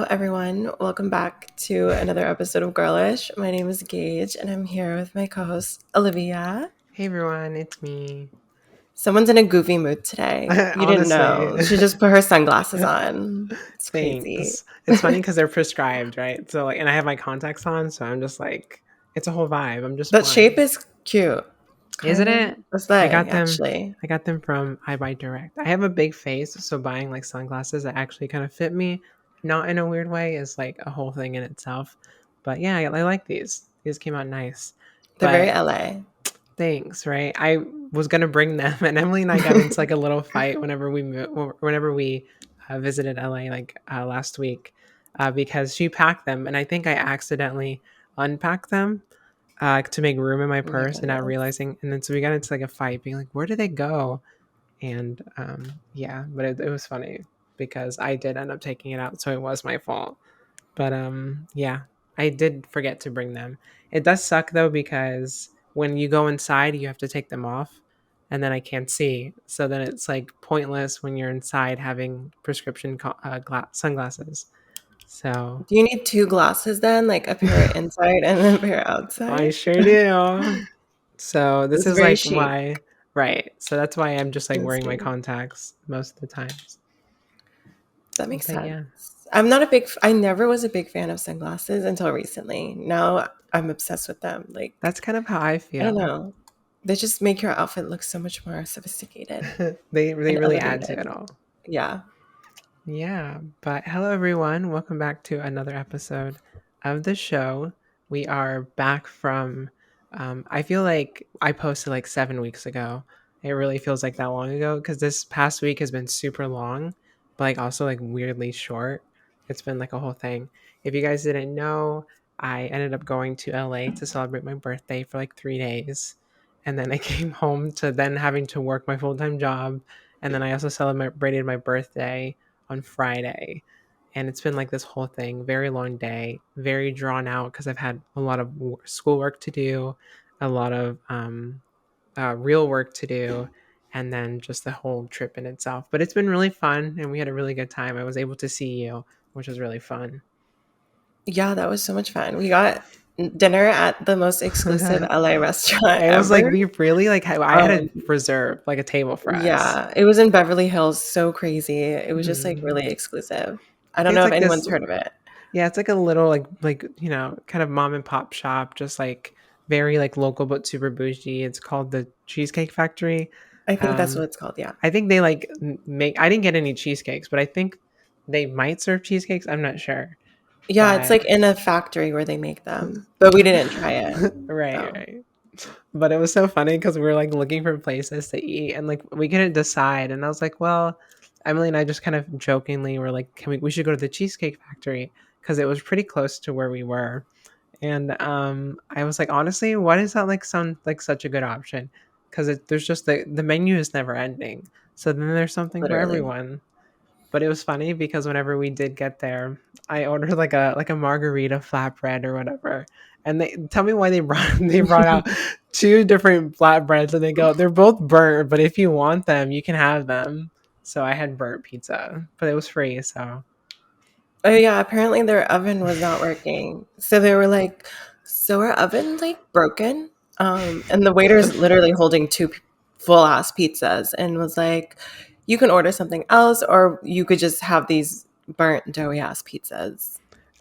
everyone. Welcome back to another episode of Girlish. My name is Gage, and I'm here with my co-host, Olivia. Hey everyone, it's me. Someone's in a goofy mood today. You didn't Honestly, know. She just put her sunglasses on. It's crazy. thanks. It's funny because they're prescribed, right? So and I have my contacts on, so I'm just like, it's a whole vibe. I'm just That shape flying. is cute. Isn't Kind of it? I aesthetic, got them. actually. I got them from I Buy Direct. I have a big face, so buying like sunglasses that actually kind of fit me, not in a weird way, is like a whole thing in itself. But yeah, I like these. These came out nice. They're very But LA. thanks, right? I was gonna bring them, and Emily and I got into like a little fight whenever we visited LA last week, because she packed them, and I think I accidentally unpacked them to make room in my Oh my purse, and not goodness. realizing, and then so we got into like a fight, being like, "Where did they go?" And yeah, but it was funny because I did end up taking it out, so it was my fault. But yeah, I did forget to bring them. It does suck though because when you go inside, you have to take them off, and then I can't see. So then it's like pointless when you're inside having prescription sunglasses. So Do you need two glasses then? Like a pair inside and then a pair I outside? sure do. So this It's is very like chic. why, right? So that's why I'm just like wearing my Honestly. contacts most of the times. That makes But sense. yeah, I never was a big fan of sunglasses until recently. Now I'm obsessed with them. Like, that's kind of how I I don't feel. know. They just make your outfit look so much more sophisticated They and really add to it elevated. all. Yeah. Yeah, but hello everyone. Welcome back to another episode of the show. We are back from I feel like I posted like 7 weeks ago. It really feels like that long ago because this past week has been super long, but like also like weirdly short. It's been like a whole thing. If you guys didn't know, I ended up going to LA to celebrate my birthday for like 3 days. And then I came home to then having to work my full-time job, and then I also celebrated my birthday on Friday. And it's been like this whole thing, very long day, very drawn out because I've had a lot of schoolwork to do, a lot of real work to do, and then just the whole trip in itself. But it's been really fun, and we had a really good time. I was able to see you, which was really fun. Yeah, that was so much fun. We got dinner at the most exclusive It LA restaurant was like ever. we really like I had Um, to reserve like a table for us. yeah, it was in Beverly Hills. So crazy. It was just like Mhm. really exclusive. I I don't think it's know if like this. anyone's heard of it. Yeah, it's like a little like kind of mom and pop shop, just like very like local but super bougie. It's called the Cheesecake Factory. I think that's what Um, it's called. Yeah. I think they like make. I didn't get any cheesecakes, but I think they might serve cheesecakes. I'm not sure, Yeah, it's but like in a factory where they make them, but we didn't try it. right, So right. But it was so funny because we were like looking for places to eat, and like we couldn't decide. And I was like, well, Emily and I just kind of jokingly were like, can we should go to the Cheesecake Factory because it was pretty close to where we were. And I was like, honestly, why does that like sound like such a good option? Because there's just the menu is never ending. So then there's something for literally. everyone. But it was funny because whenever we did get there, I ordered like a margarita flatbread or whatever. And they tell me why they brought out two different flatbreads, and they go, they're both burnt, but if you want them, you can have them. So I had burnt pizza, but it was free, so Oh yeah, apparently their oven was not working. So they were like, "So our oven like broken?" And the waiter's literally holding two full ass pizzas and was like, "You can order something else, or you could just have these burnt doughy ass pizzas."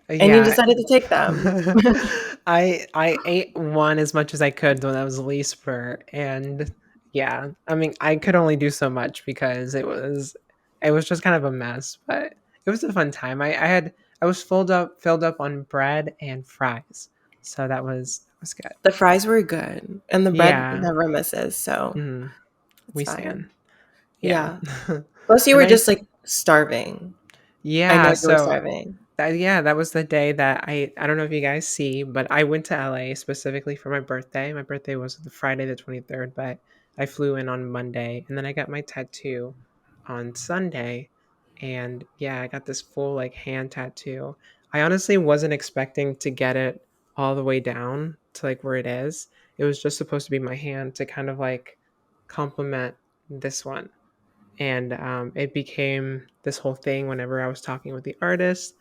And you yeah. decided to take them. I ate one as much as I could when I was least burnt, and yeah, I mean I could only do so much because it was just kind of a mess, but it was a fun time. I was filled up on bread and fries, so that was good. The fries were good, and the bread Yeah, never misses, so mhm, it's we fine. stand. Yeah, Yeah. Plus, you and were just like starving. I know yeah, you were so starving. that was the day that I don't know if you guys see, but I went to LA specifically for my birthday. My birthday was the Friday the 23rd, but I flew in on Monday, and then I got my tattoo on Sunday. And yeah, I got this full like hand tattoo. I honestly wasn't expecting to get it all the way down to like where it is. It was just supposed to be my hand to kind of like complement this one. And it became this whole thing whenever I was talking with the artist.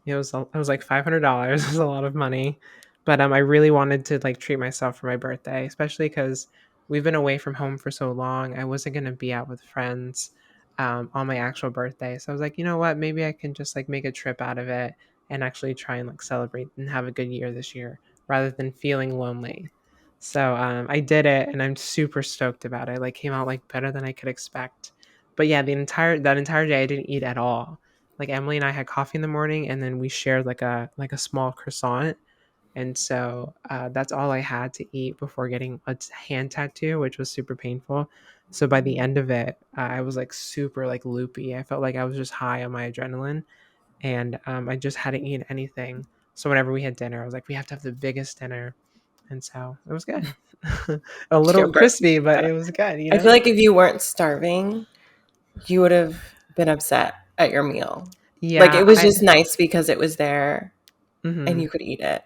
It was like $500. It was a lot of money, but I really wanted to like treat myself for my birthday, especially because we've been away from home for so long. I wasn't gonna be out with friends on my actual birthday, so I was like, you know what, maybe I can just like make a trip out of it and actually try and like celebrate and have a good year this year rather than feeling lonely. So I did it, and I'm super stoked about it. Like, came out like better than I could expect. But yeah, that entire day I didn't eat at all. Like, Emily and I had coffee in the morning, and then we shared like a small croissant, and so that's all I had to eat before getting a hand tattoo, which was super painful. So by the end of it, I was like super like loopy. I felt like I was just high on my adrenaline, and I just hadn't eaten anything. So whenever we had dinner, I was like, we have to have the biggest dinner, and so it was good. A Your little birthday. crispy, but it was good. I feel like if you weren't starving, you would have been upset at your meal. Like, it Yeah, was just nice because it was there and mhm. you could eat it.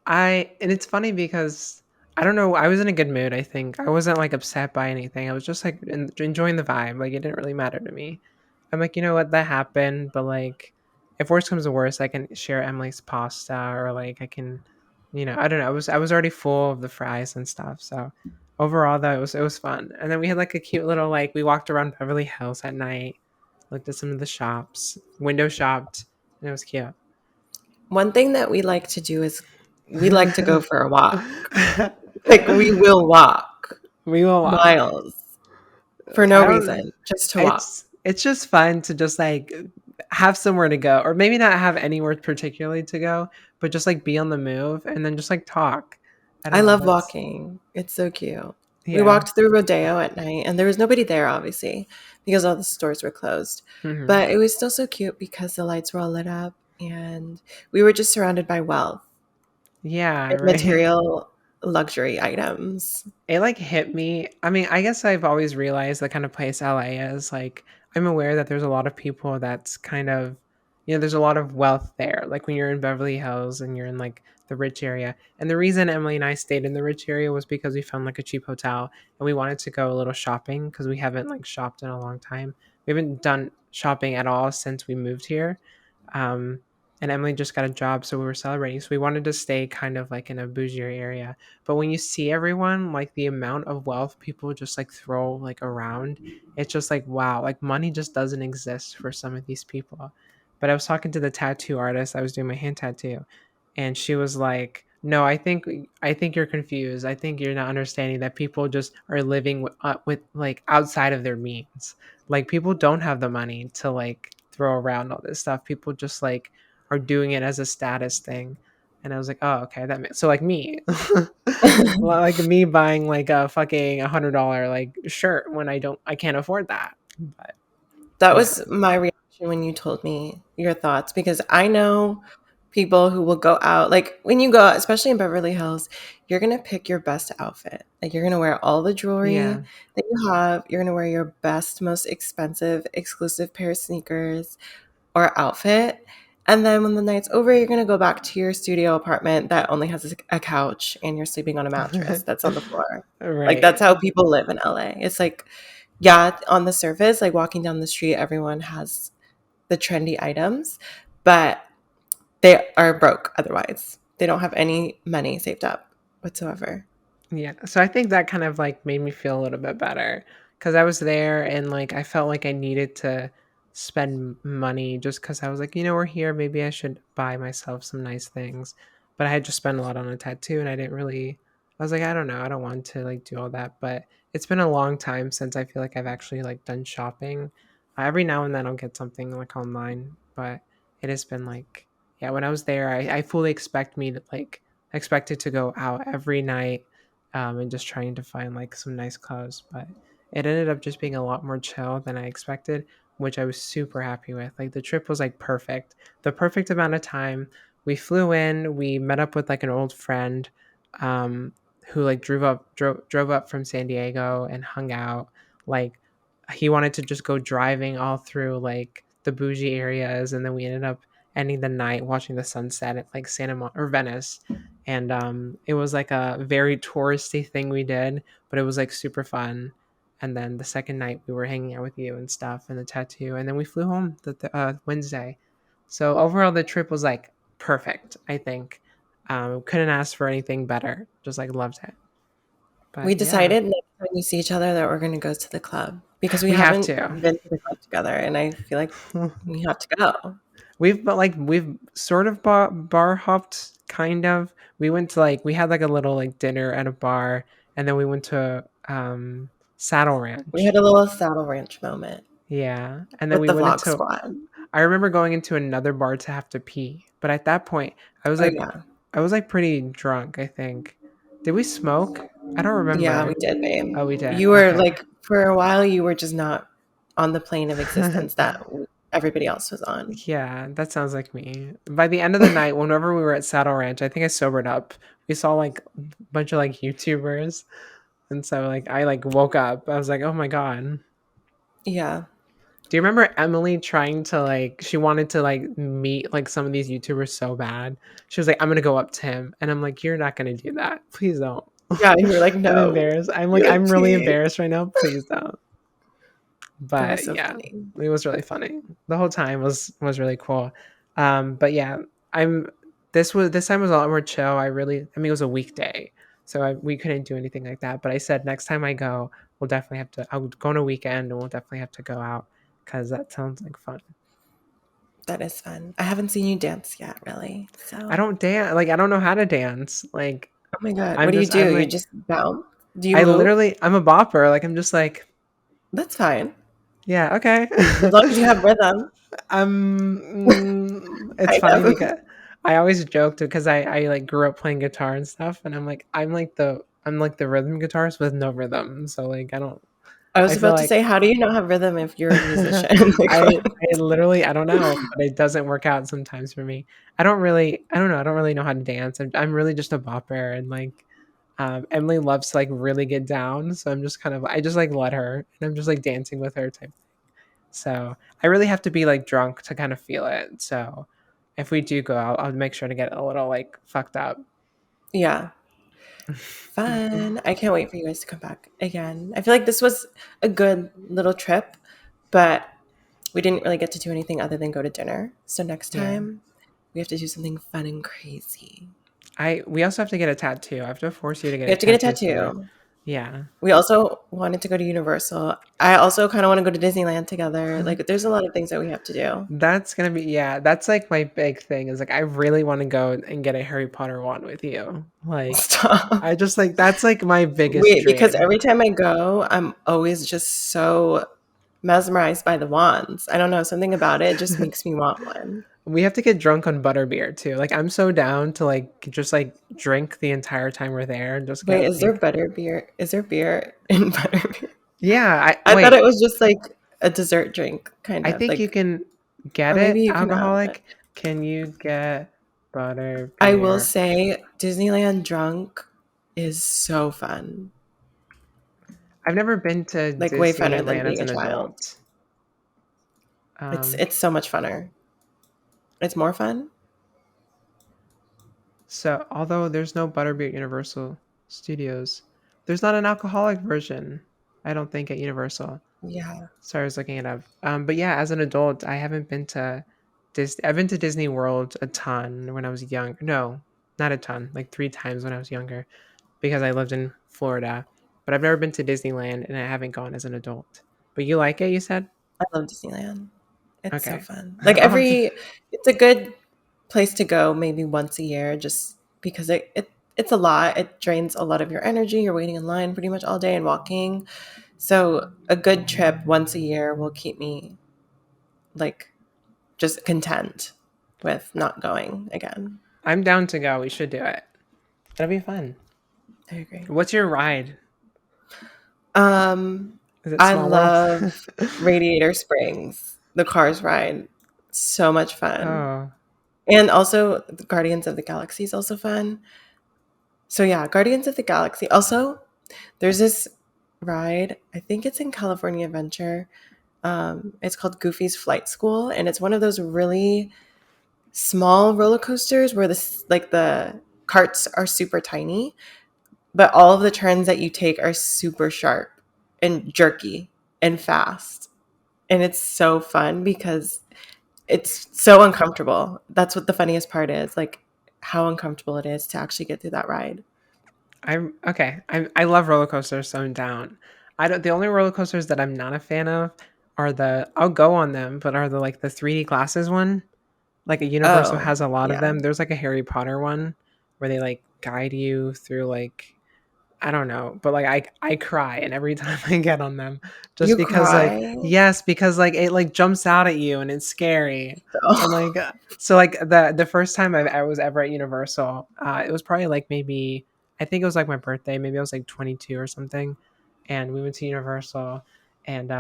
And it's funny because I don't know, I was in a good mood, I think. I wasn't like upset by anything. I was just like enjoying the vibe. Like, it didn't really matter to me. I'm like, you know what, that happened, but like if worst comes to worst, I can share Emily's pasta, or like I can, I don't know. I was already full of the fries and stuff. So overall though, it was fun. And then we had like a cute little, like, we walked around Beverly Hills at night, looked at some of the shops, window shopped, and it was cute. One thing that we like to do is we like to go for a walk. Like, we will walk We will walk. miles for no I don't. reason, just to walk. It's just fun to just like have somewhere to go, or maybe not have anywhere particularly to go, but just like be on the move and then just like talk. I I don't know. love That's walking. It's so cute. We yeah. walked through Rodeo at night and there was nobody there, obviously, because all the stores were closed. Hmm. But it was still so cute because the lights were all lit up and we were just surrounded by wealth Yeah. and Right. material luxury items. It like hit me. I mean, I guess I've always realized the kind of place LA is. Like, I'm aware that there's a lot of people that's kind of, there's a lot of wealth there. Like when you're in Beverly Hills and you're in like the rich area. And the reason Emily and I stayed in the rich area was because we found like a cheap hotel and we wanted to go a little shopping because we haven't like shopped in a long time. We haven't done shopping at all since we moved here. Um, and Emily just got a job, so we were celebrating. So we wanted to stay kind of like in a bougier area, but when you see everyone, like the amount of wealth people just like throw like around, it's just like, wow, like money just doesn't exist for some of these people. But I was talking to the tattoo artist, I was doing my hand tattoo, and she was like, no, I think you're confused. I think you're not understanding that people just are living with like outside of their means. Like, people don't have the money to like throw around all this stuff. People just like are doing it as a status thing. And I was like, oh, okay, that makes so like me. Like me buying like a fucking $100 like shirt when I can't afford that. But That yeah, was my reaction when you told me your thoughts because I know people who will go out like when you go out, especially in Beverly Hills, you're gonna pick your best outfit. Like, you're gonna wear all the jewelry yeah, that you have. You're gonna wear your best, most expensive, exclusive pair of sneakers or outfit. And then when the night's over, you're gonna go back to your studio apartment that only has a couch and you're sleeping on a mattress that's on the floor. Like, right. that's how people live in LA. It's like, yeah, on the surface, like walking down the street, everyone has the trendy items, but they are broke otherwise. They don't have any money saved up whatsoever. Yeah. So I think that kind of like made me feel a little bit better because I was there and like I felt like I needed to spend money just because I was like, we're here. Maybe I should buy myself some nice things. But I had just spent a lot on a tattoo and I didn't really, I was like, I don't know. I don't want to like do all that. But it's been a long time since I feel like I've actually like done shopping. Every now and then I'll get something like online, but it has been like, yeah, when I was there, I fully expected to go out every night, and just trying to find like some nice clothes. But it ended up just being a lot more chill than I expected, which I was super happy with. Like, the trip was like perfect, the perfect amount of time. We flew in, we met up with like an old friend, who like drove up from San Diego and hung out. Like, he wanted to just go driving all through like the bougie areas, and then we ended up ending the night watching the sunset at like or Venice. And it was like a very touristy thing we did, but it was like super fun. And then the second night we were hanging out with you and stuff, and the tattoo, and then we flew home the Wednesday. So overall, the trip was like perfect. I think couldn't ask for anything better. Just like loved it. We But yeah, decided next time we see each other that we're going to go to the club because we we have haven't to. been to the club together, and I feel like we have to go. We've sort of bar hopped, kind of. We went to like we had like a little like dinner at a bar, and then we went to Saddle We had Ranch. a little Saddle Ranch moment Yeah, and then with we the went vlog into. squad. I remember going into another bar to have to pee, but at that point, I was Oh like, yeah, I was like pretty drunk. I think. Did we smoke? I don't yeah, we remember. did, babe. Oh, we did. You were Okay. like for a while, you were just not on the plane of existence that everybody else was on. Yeah, that sounds like me. By the end of the night, whenever we were at Saddle Ranch, I think I sobered up. We saw like a bunch of like YouTubers, and so like I like woke up. I was like, "Oh my god." Yeah, Do you remember Emily trying to like she wanted to like meet like some of these YouTubers so bad? She was like, "I'm going to go up to him." And I'm like, "You're not going to do that. Please don't." yeah, and you were like, I'm no, embarrassed. I'm like you're like, I'm really please. embarrassed right now. Please don't. It was But so yeah, funny. it was really funny. The whole time was really cool. But yeah, I'm this time was a lot more chill. I mean it was a weekday, so we couldn't do anything like that. But I said next time I go, we'll definitely have to. I'll go on a weekend and we'll definitely have to go out because that sounds like fun. That is fun. I haven't seen you dance yet, really. I So, don't dance. Like I don't know how to dance. Like oh my god, what I'm do you just do? I'm You like just bounce? Do you I move? literally I'm a bopper. Like I'm just like That's fine yeah okay. as long as you have rhythm. It's I funny know. because I always joked because I like grew up playing guitar and stuff, and I'm like the rhythm guitarist with no rhythm. So like I was I feel about to like say, how do you not have rhythm if you're a musician? Like, I what? I literally I don't know, but it doesn't work out sometimes for me. I don't know, I don't really know how to dance. I'm really just a bopper and like Emily loves to like really get down, so I'm just kind of I just like let her and I'm just like dancing with her type. So I really have to be like drunk to kind of feel it. So if we do go out, I'll make sure to get a little like fucked up. Yeah, fun. I can't wait for you guys to come back again. I feel like this was a good little trip, but we didn't really get to do anything other than go to dinner. So next Yeah. time, we have to do something fun and crazy. We also have to get a tattoo. I have to force you to get We a have to get a tattoo somewhere. tattoo. Yeah. We also wanted to go to Universal. I also kind of want to go to Disneyland together. Like, there's a lot of things that we have to do. That's gonna be yeah, that's like my big thing is like I really want to go and get a Harry Potter wand with you. Like Stop. I just like that's like my biggest Wait, because dream. every time I go, I'm always just so mesmerized by the wands. I don't know, something about it just makes me want one. We have to get drunk on butterbeer too. Like I'm so down to like just like drink the entire time we're there and just Wait, get is there like butter beer? Is there beer in butterbeer? yeah, I thought it was just like a dessert drink, kind I of think you like, can get or maybe it you can add it. alcoholic. Can you get butter I will beer? say Disneyland drunk is so fun. I've never been to Like way funner than Disneyland as being a an child. adult. It's so much funner. It's more fun. So although there's no butterbeer at Universal Studios, there's not an alcoholic version. I don't think at Universal. Yeah. So I was looking it up. But yeah, as an adult, I haven't been to Disney. I've been to Disney World a ton when I was young. No, not a ton. Like 3 times when I was younger. Because I lived in Florida, but I've never been to Disneyland and I haven't gone as an adult. But you like it, you said? I love Disneyland. It's so Okay. fun. Like it's a good place to go maybe once a year just because it's a lot. It drains a lot of your energy. You're waiting in line pretty much all day and walking. So a good trip once a year will keep me like just content with not going again. I'm down to go. We should do it. That'll be fun. I agree. What's your ride? Um, Is it I Small World? love Radiator Springs, the Cars ride. So much fun. Oh, And also the Guardians of the Galaxy is also fun. So yeah, Guardians of the Galaxy. Also, there's this ride. I think it's in California Adventure. It's called Goofy's Flight School, and it's one of those really small roller coasters where the carts are super tiny, but all of the turns that you take are super sharp and jerky and fast. And it's so fun because It's so uncomfortable. That's what the funniest part is, like how uncomfortable it is to actually get through that ride. I'm okay. I love roller coasters, so I'm down. I don't. The only roller coasters that I'm not a fan of are the. I'll go on them, but are the like the 3D glasses one. Like a Universal Oh, has a lot of yeah. them. There's like a Harry Potter one where they like guide you through like I don't know, but like I cry and every time I get on them just You because like cry? yes, because like it like jumps out at you and it's scary. And Oh, like so like the first time I was ever at Universal, it was probably like maybe I think it was like my birthday, maybe I was like 22 or something, and we went to Universal and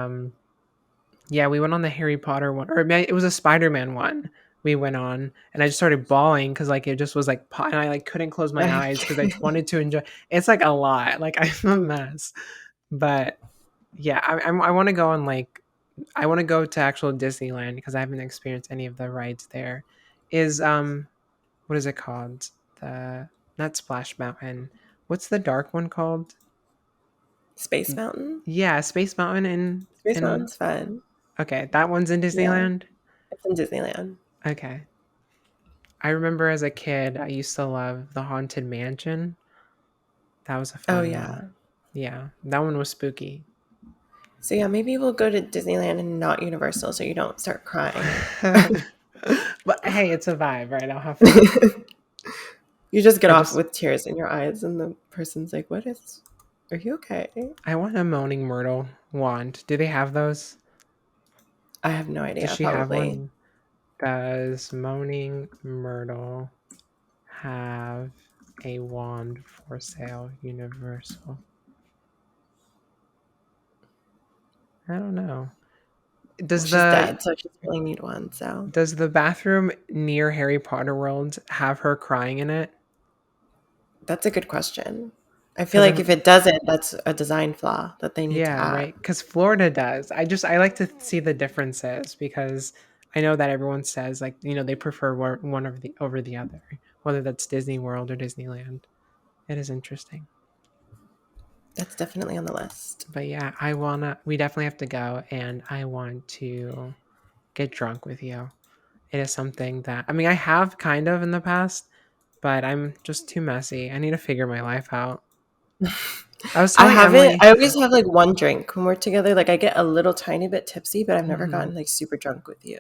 yeah, we went on the Harry Potter one, or it was a Spider-Man one. We went on, and I just started bawling because like it just was like, and I like couldn't close my eyes because I wanted to enjoy. It's like a lot. Like I'm a mess, but yeah, I want to go on like I want to go to actual Disneyland because I haven't experienced any of the rides there. Is what is it called? The not Splash Mountain. What's the dark one called? Space Mountain? Yeah, Space Mountain Space in Mountain's fun. okay, that one's in Yeah, Disneyland. it's in Disneyland. Okay. I remember as a kid, I used to love the Haunted Mansion. That was a Oh, fun one. yeah. Yeah, that one was spooky. So, yeah, maybe we'll go to Disneyland and not Universal so you don't start crying. But hey, it's a vibe, right? I'll have fun. You just get I off just with tears in your eyes, and the person's like, are you okay? I want a Moaning Myrtle wand. Do they have those? I have no Does idea, she have probably. one? Does Moaning Myrtle have a wand for sale? Universal. I don't know. Well, Does she's the dead, so she really need one, so. does the bathroom near Harry Potter World have her crying in it? That's a good question. I feel Because like I'm if it doesn't, that's a design flaw that they need to yeah, add. right. Because Florida does. I like to see the differences because I know that everyone says like they prefer one over the other, whether that's Disney World or Disneyland. It is interesting, That's definitely on the list. but yeah, I wanna. We definitely have to go, and I want to get drunk with you. It is something that I mean I have kind of in the past, but I'm just too messy. I need to figure my life out. I was I telling haven't Emily. I always have, like, one drink when we're together, like, I get a little tiny bit tipsy, but I've never Mhm. gotten, like, super drunk with you.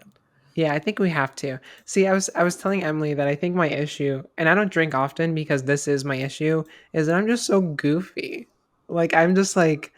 Yeah, I think we have to. See, I was telling Emily that I think my issue, and I don't drink often because this is my issue, is that I'm just so goofy. Like I'm just like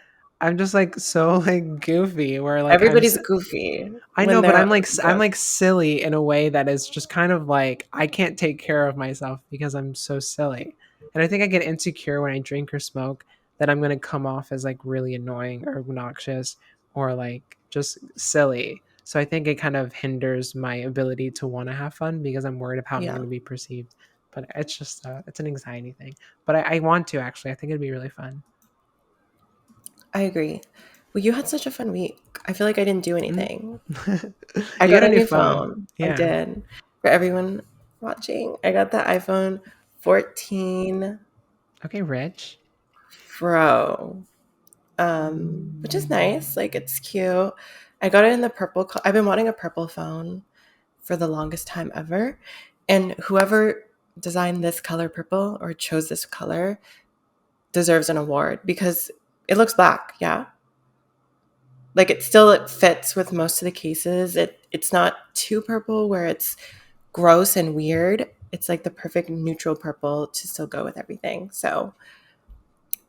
so like goofy where like Everybody's goofy I when know, but they're I'm drunk. like silly in a way that is just kind of like I can't take care of myself because I'm so silly. And I think I get insecure when I drink or smoke that I'm going to come off as like really annoying or obnoxious or like just silly. So I think it kind of hinders my ability to want to have fun because I'm worried of how I'm Yeah, going to be perceived. But it's just it's an anxiety thing. But I want to actually. I think it'd be really fun. I agree. Well, you had such a fun week. I feel like I didn't do Mm. anything. I You got got a a new new phone. phone. I Yeah. did. For everyone watching, I got the iPhone 14 Okay, Rich. Pro, which is nice. Like, it's cute. I got it in the purple. I've been wanting a purple phone for the longest time ever. And whoever designed this color purple or chose this color deserves an award because it looks black. Yeah. Like, it fits with most of the cases. It's not too purple where it's gross and weird. It's like the perfect neutral purple to still go with everything. So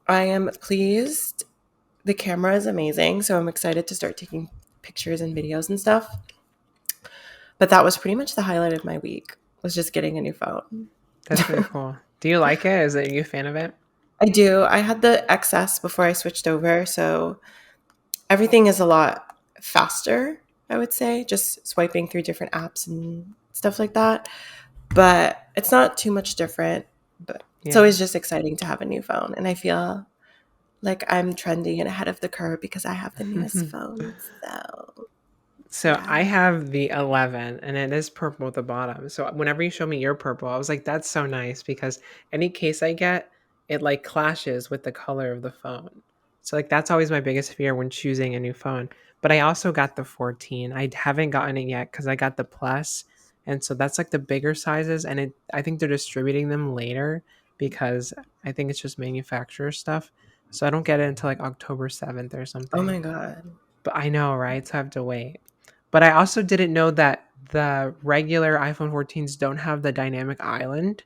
I am pleased. The camera is amazing. So I'm excited to start taking pictures and videos and stuff. But that was pretty much the highlight of my week, was just getting a new phone. That's really cool. Do you like it? Are you a fan of it? I do. I had the XS before I switched over. So everything is a lot faster, I would say, just swiping through different apps and stuff like that. But it's not too much different. But it's Yeah. always just exciting to have a new phone. And I feel like I'm trending and ahead of the curve because I have the newest phone. So, So yeah. I have the 11 and it is purple at the bottom. So whenever you show me your purple, I was like, that's so nice because any case I get, it like clashes with the color of the phone. So like that's always my biggest fear when choosing a new phone. But I also got the 14. I haven't gotten it yet because I got the plus, and so that's like the bigger sizes. And I think they're distributing them later because I think it's just manufacturer stuff. So I don't get it until like October 7th or Oh something. my God. But I know, right? So I have to wait. But I also didn't know that the regular iPhone 14s don't have the dynamic island.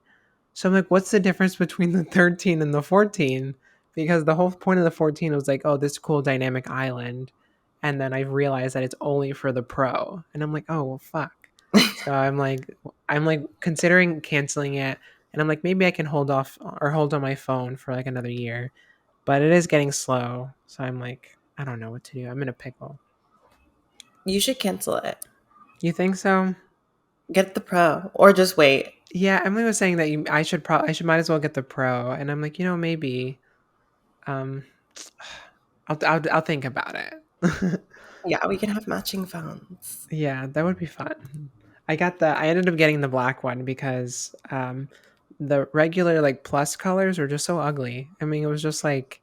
So I'm like, what's the difference between the 13 and the 14? Because the whole point of the 14 was like, oh, this cool dynamic island. And then I realized that it's only for the Pro. And I'm like, oh, well, fuck. So I'm like considering canceling it. And I'm like, maybe I can hold off or hold on my phone for like another year. But it is getting slow. So I'm like, I don't know what to do. I'm in a pickle. You should cancel it. You think so? Get the Pro or just wait. Yeah, Emily was saying that I should might as well get the Pro. And I'm like, maybe. Um, I'll think about it. Yeah, we can have matching phones. Yeah, that would be fun. I ended up getting the black one because the regular like plus colors are just so ugly. I mean, it was just like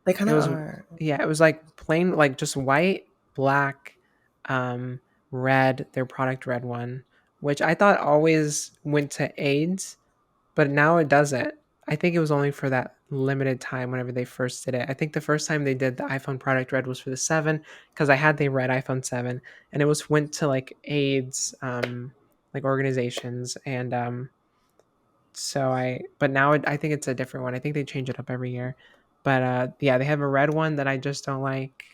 They kind it of was are. yeah, it was like plain like just white, black, um, red, their product red one, which I thought always went to AIDS, but now it doesn't. I think it was only for that limited time whenever they first did it. I think the first time they did the iPhone product red was for the 7 because I had the red iPhone 7 and it was went to like AIDS like organizations and but now I think it's a different one. I think they change it up every year. But yeah, they have a red one that I just don't like.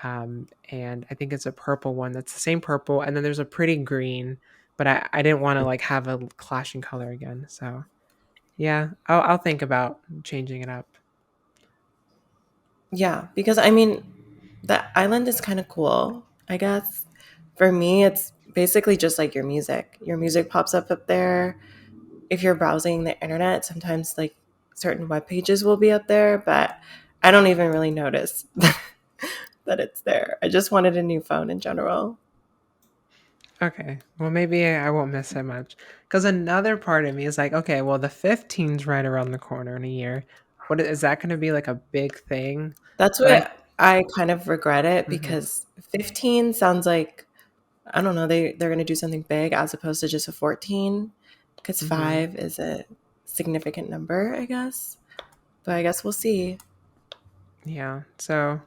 And I think it's a purple one that's the same purple and then there's a pretty green, but I didn't want to like have a clashing color again. So yeah, I'll think about changing it up. Yeah, because I mean, the island is kind of cool, I guess. For me, it's basically just like your music. Your music pops up there. If you're browsing the internet, sometimes like certain web pages will be up there, but I don't even really notice that it's there. I just wanted a new phone in general. Okay, well maybe I won't miss it much because another part of me is like, okay, well the 15's right around the corner in a year. What is that going to be like a big thing? That's But what I kind of regret it mhm, because 15 sounds like I don't know, they're going to do something big as opposed to just a 14 because mhm. 5 is a significant number, I guess. But I guess we'll see. Yeah. So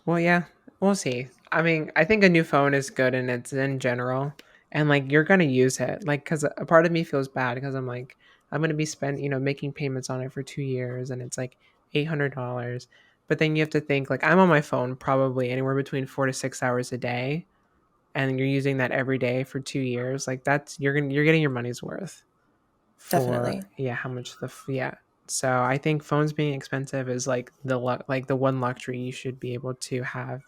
well, yeah, we'll see. I mean, I think a new phone is good and it's in general, and like you're gonna use it, like because a part of me feels bad because I'm like I'm gonna be making payments on it for 2 years, and it's like $800. But then you have to think like I'm on my phone probably anywhere between 4 to 6 hours a day, and you're using that every day for 2 years. Like that's you're getting your money's worth for Definitely. yeah how much yeah. So I think phones being expensive is like like the one luxury you should be able to have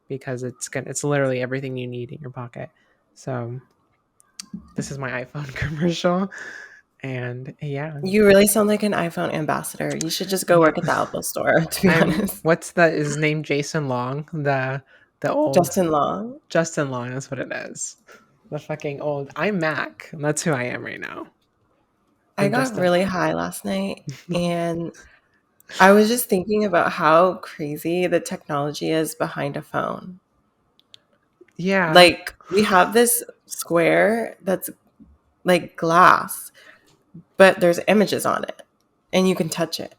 because it's literally everything you need in your pocket. So this is my iPhone commercial, and yeah, You really sound like an iPhone ambassador. You should just go yeah. work at the Apple store, to be I'm honest. what's the is his name Jason Long the old Justin Long. Justin Long, that's what it is. The fucking old I'm Mac. That's who I am right now. I I'm got Justin. really high last night and I was just thinking about how crazy the technology is behind a phone. Yeah. Like, we have this square that's like glass, but there's images on it and you can touch it.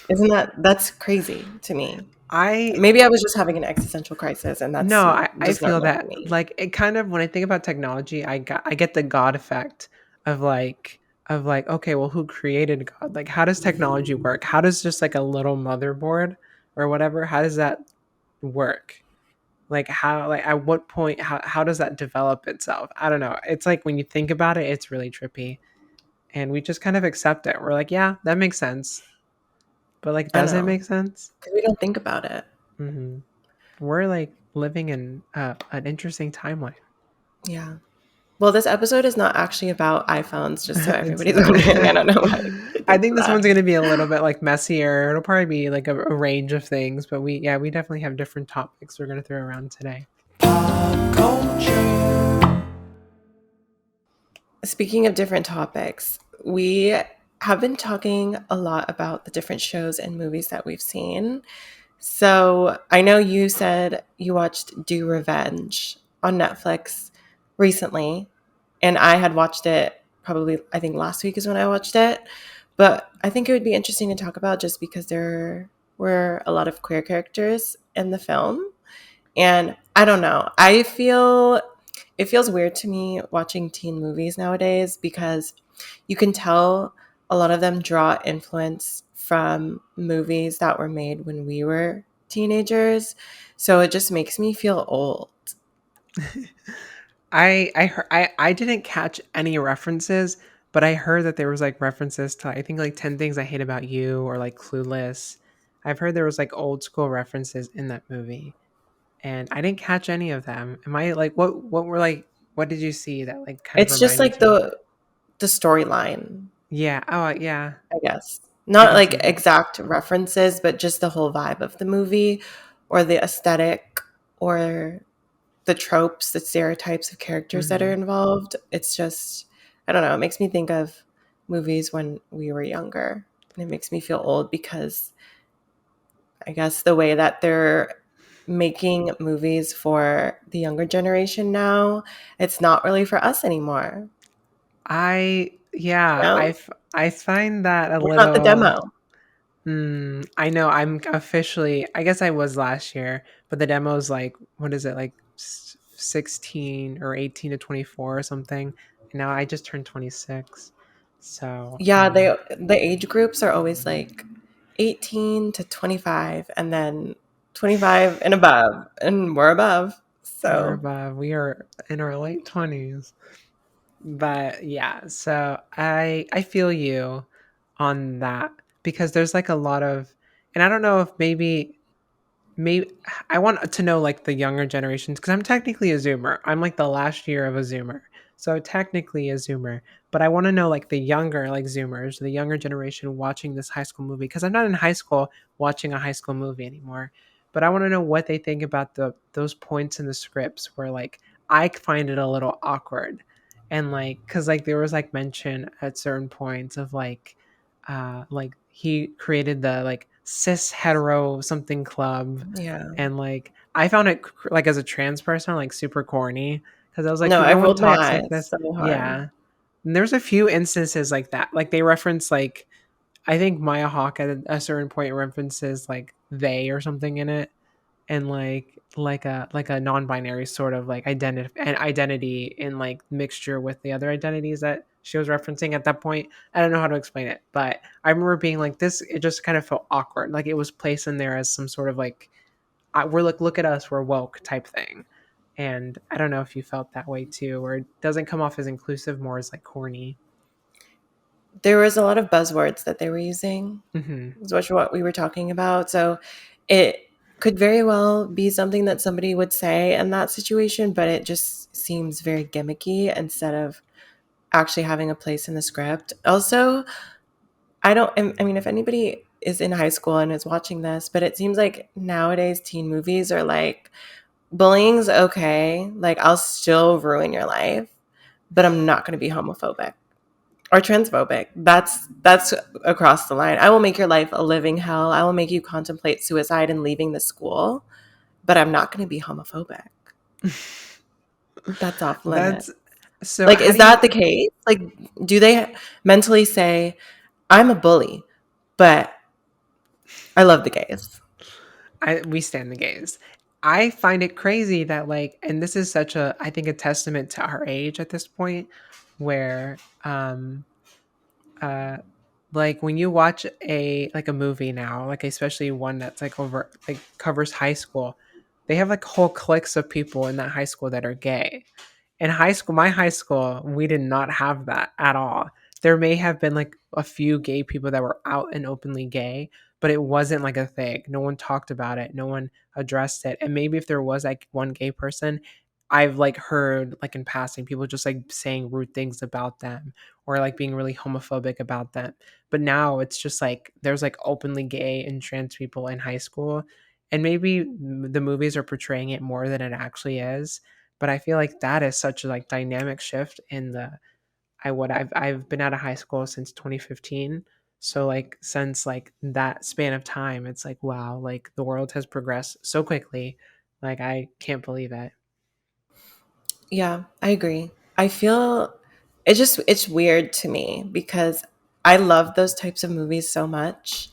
Isn't that's crazy to me. I Maybe I was just having an existential crisis and that's No, I just feel normal for that me. like it kind of when I think about technology, I get the God effect of like okay, well, who created God? Like, how does technology work? How does just like a little motherboard or whatever? How does that work? Like how like at what point how does that develop itself? I don't know. It's like when you think about it, it's really trippy, and we just kind of accept it. We're like, yeah, that makes sense, but like, I does it know, make sense? because we don't think about it. Hmm. We're like living in an interesting timeline. Yeah. Well, this episode is not actually about iPhones, just so It's everybody's not. wondering. I don't know why they I think think this that. one's gonna be a little bit like messier. It'll probably be like a range of things, but we definitely have different topics we're gonna throw around today. Pop culture. Speaking of different topics, we have been talking a lot about the different shows and movies that we've seen. So I know you said you watched Do Revenge on Netflix recently, and I had watched it probably, I think last week is when I watched it. But I think it would be interesting to talk about just because there were a lot of queer characters in the film. And I don't know. I feel it feels weird to me watching teen movies nowadays because you can tell a lot of them draw influence from movies that were made when we were teenagers. So it just makes me feel old. I didn't catch any references, but I heard that there was like references to I think like 10 Things I Hate About You or like Clueless. I've heard there was like old school references in that movie, and I didn't catch any of them. Am I like what were like what did you see that like kind of It's just reminded like you of it? the storyline, Yeah. Oh, yeah. I guess. I Not can see like that. exact references, but just the whole vibe of the movie or the aesthetic or the tropes, the stereotypes of characters that are Mhm. involved. It's just, I don't know, it makes me think of movies when we were younger. And it makes me feel old because I guess the way that they're making movies for the younger generation now, it's not really for us anymore. You know? I find that a We're not the little. demo. I know I'm officially, I guess I was last year, but the demo's like, what is it, like 16 or 18 to 24 or something. And now I just turned 26. So, Yeah, the age groups are always like 18 to 25 and then 25 and above and we're above. So we are in our late 20s. But yeah, so I feel you on that because there's like a lot of, and I don't know if maybe I want to know like the younger generations because I'm technically a Zoomer. I'm like the last year of a Zoomer, so technically a Zoomer. But I want to know like the younger like Zoomers, the younger generation watching this high school movie because I'm not in high school watching a high school movie anymore. But I want to know what they think about the those points in the scripts where like I find it a little awkward, and like because like there was like mention at certain points of like he created the like cis hetero something club, yeah. and like I found it like as a trans person like super corny because I was like No, I no one rolled my talks like eyes this. so hard. Yeah, and there's a few instances like that, like they reference like I think Maya Hawke at a certain point references like they or something in it, and like a non-binary sort of like identity in like mixture with the other identities that she was referencing at that point. I don't know how to explain it, but I remember being like this, it just kind of felt awkward, like it was placed in there as some sort of like we're like look at us, we're woke type thing. And I don't know if you felt that way too, or it doesn't come off as inclusive, more as like corny. There was a lot of buzzwords that they were using, Hmm. which what we were talking about. So it could very well be something that somebody would say in that situation, but it just seems very gimmicky instead of actually having a place in the script. Also, I mean, if anybody is in high school and is watching this, but it seems like nowadays teen movies are like, bullying's okay. Like, I'll still ruin your life, but I'm not going to be homophobic or transphobic. That's across the line. I will make your life a living hell. I will make you contemplate suicide and leaving the school, but I'm not going to be homophobic. That's off limit. That's so Like, how is do you that the case? Like, do they mentally say, I'm a bully, but I love the gays? we stand the gays. I find it crazy that like, and this is such a, I think a testament to our age at this point, where uh like when you watch a like a movie now, like especially one that's like over like covers high school, they have like whole cliques of people in that high school that are gay. In high school, my high school, we did not have that at all. There may have been like a few gay people that were out and openly gay, but it wasn't like a thing. No one talked about it. No one addressed it. And maybe if there was like one gay person, I've like heard like in passing people just like saying rude things about them or like being really homophobic about them. But now it's just like there's like openly gay and trans people in high school. And maybe the movies are portraying it more than it actually is, but I feel like that is such a like dynamic shift in the I've been out of high school since 2015. So like since like that span of time, it's like wow, like the world has progressed so quickly. Like I can't believe it. Yeah, I agree. I feel it's weird to me because I love those types of movies so much,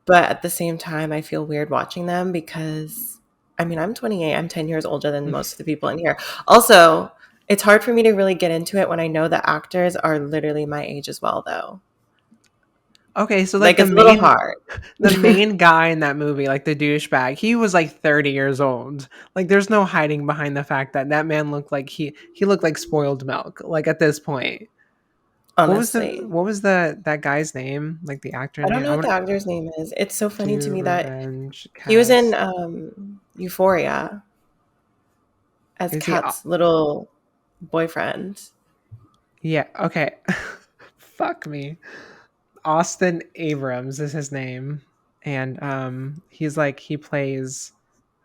but at the same time I feel weird watching them because I mean, I'm 28. I'm 10 years older than most of the people in here. Also, it's hard for me to really get into it when I know the actors are literally my age as well though. Okay, so like Like the it's a little main hard. the main guy in that movie, like the douchebag, he was like 30 years old. Like there's no hiding behind the fact that that man looked like he looked like spoiled milk. Like at this point. Honestly. What was the that guy's name? Like the actor I don't name? know I what the want actor's name is. It's so funny to to me that revenge he was in cast. Euphoria as Is he Kat's little boyfriend. yeah, okay. Fuck me. Austin Abrams is his name. And he's like he plays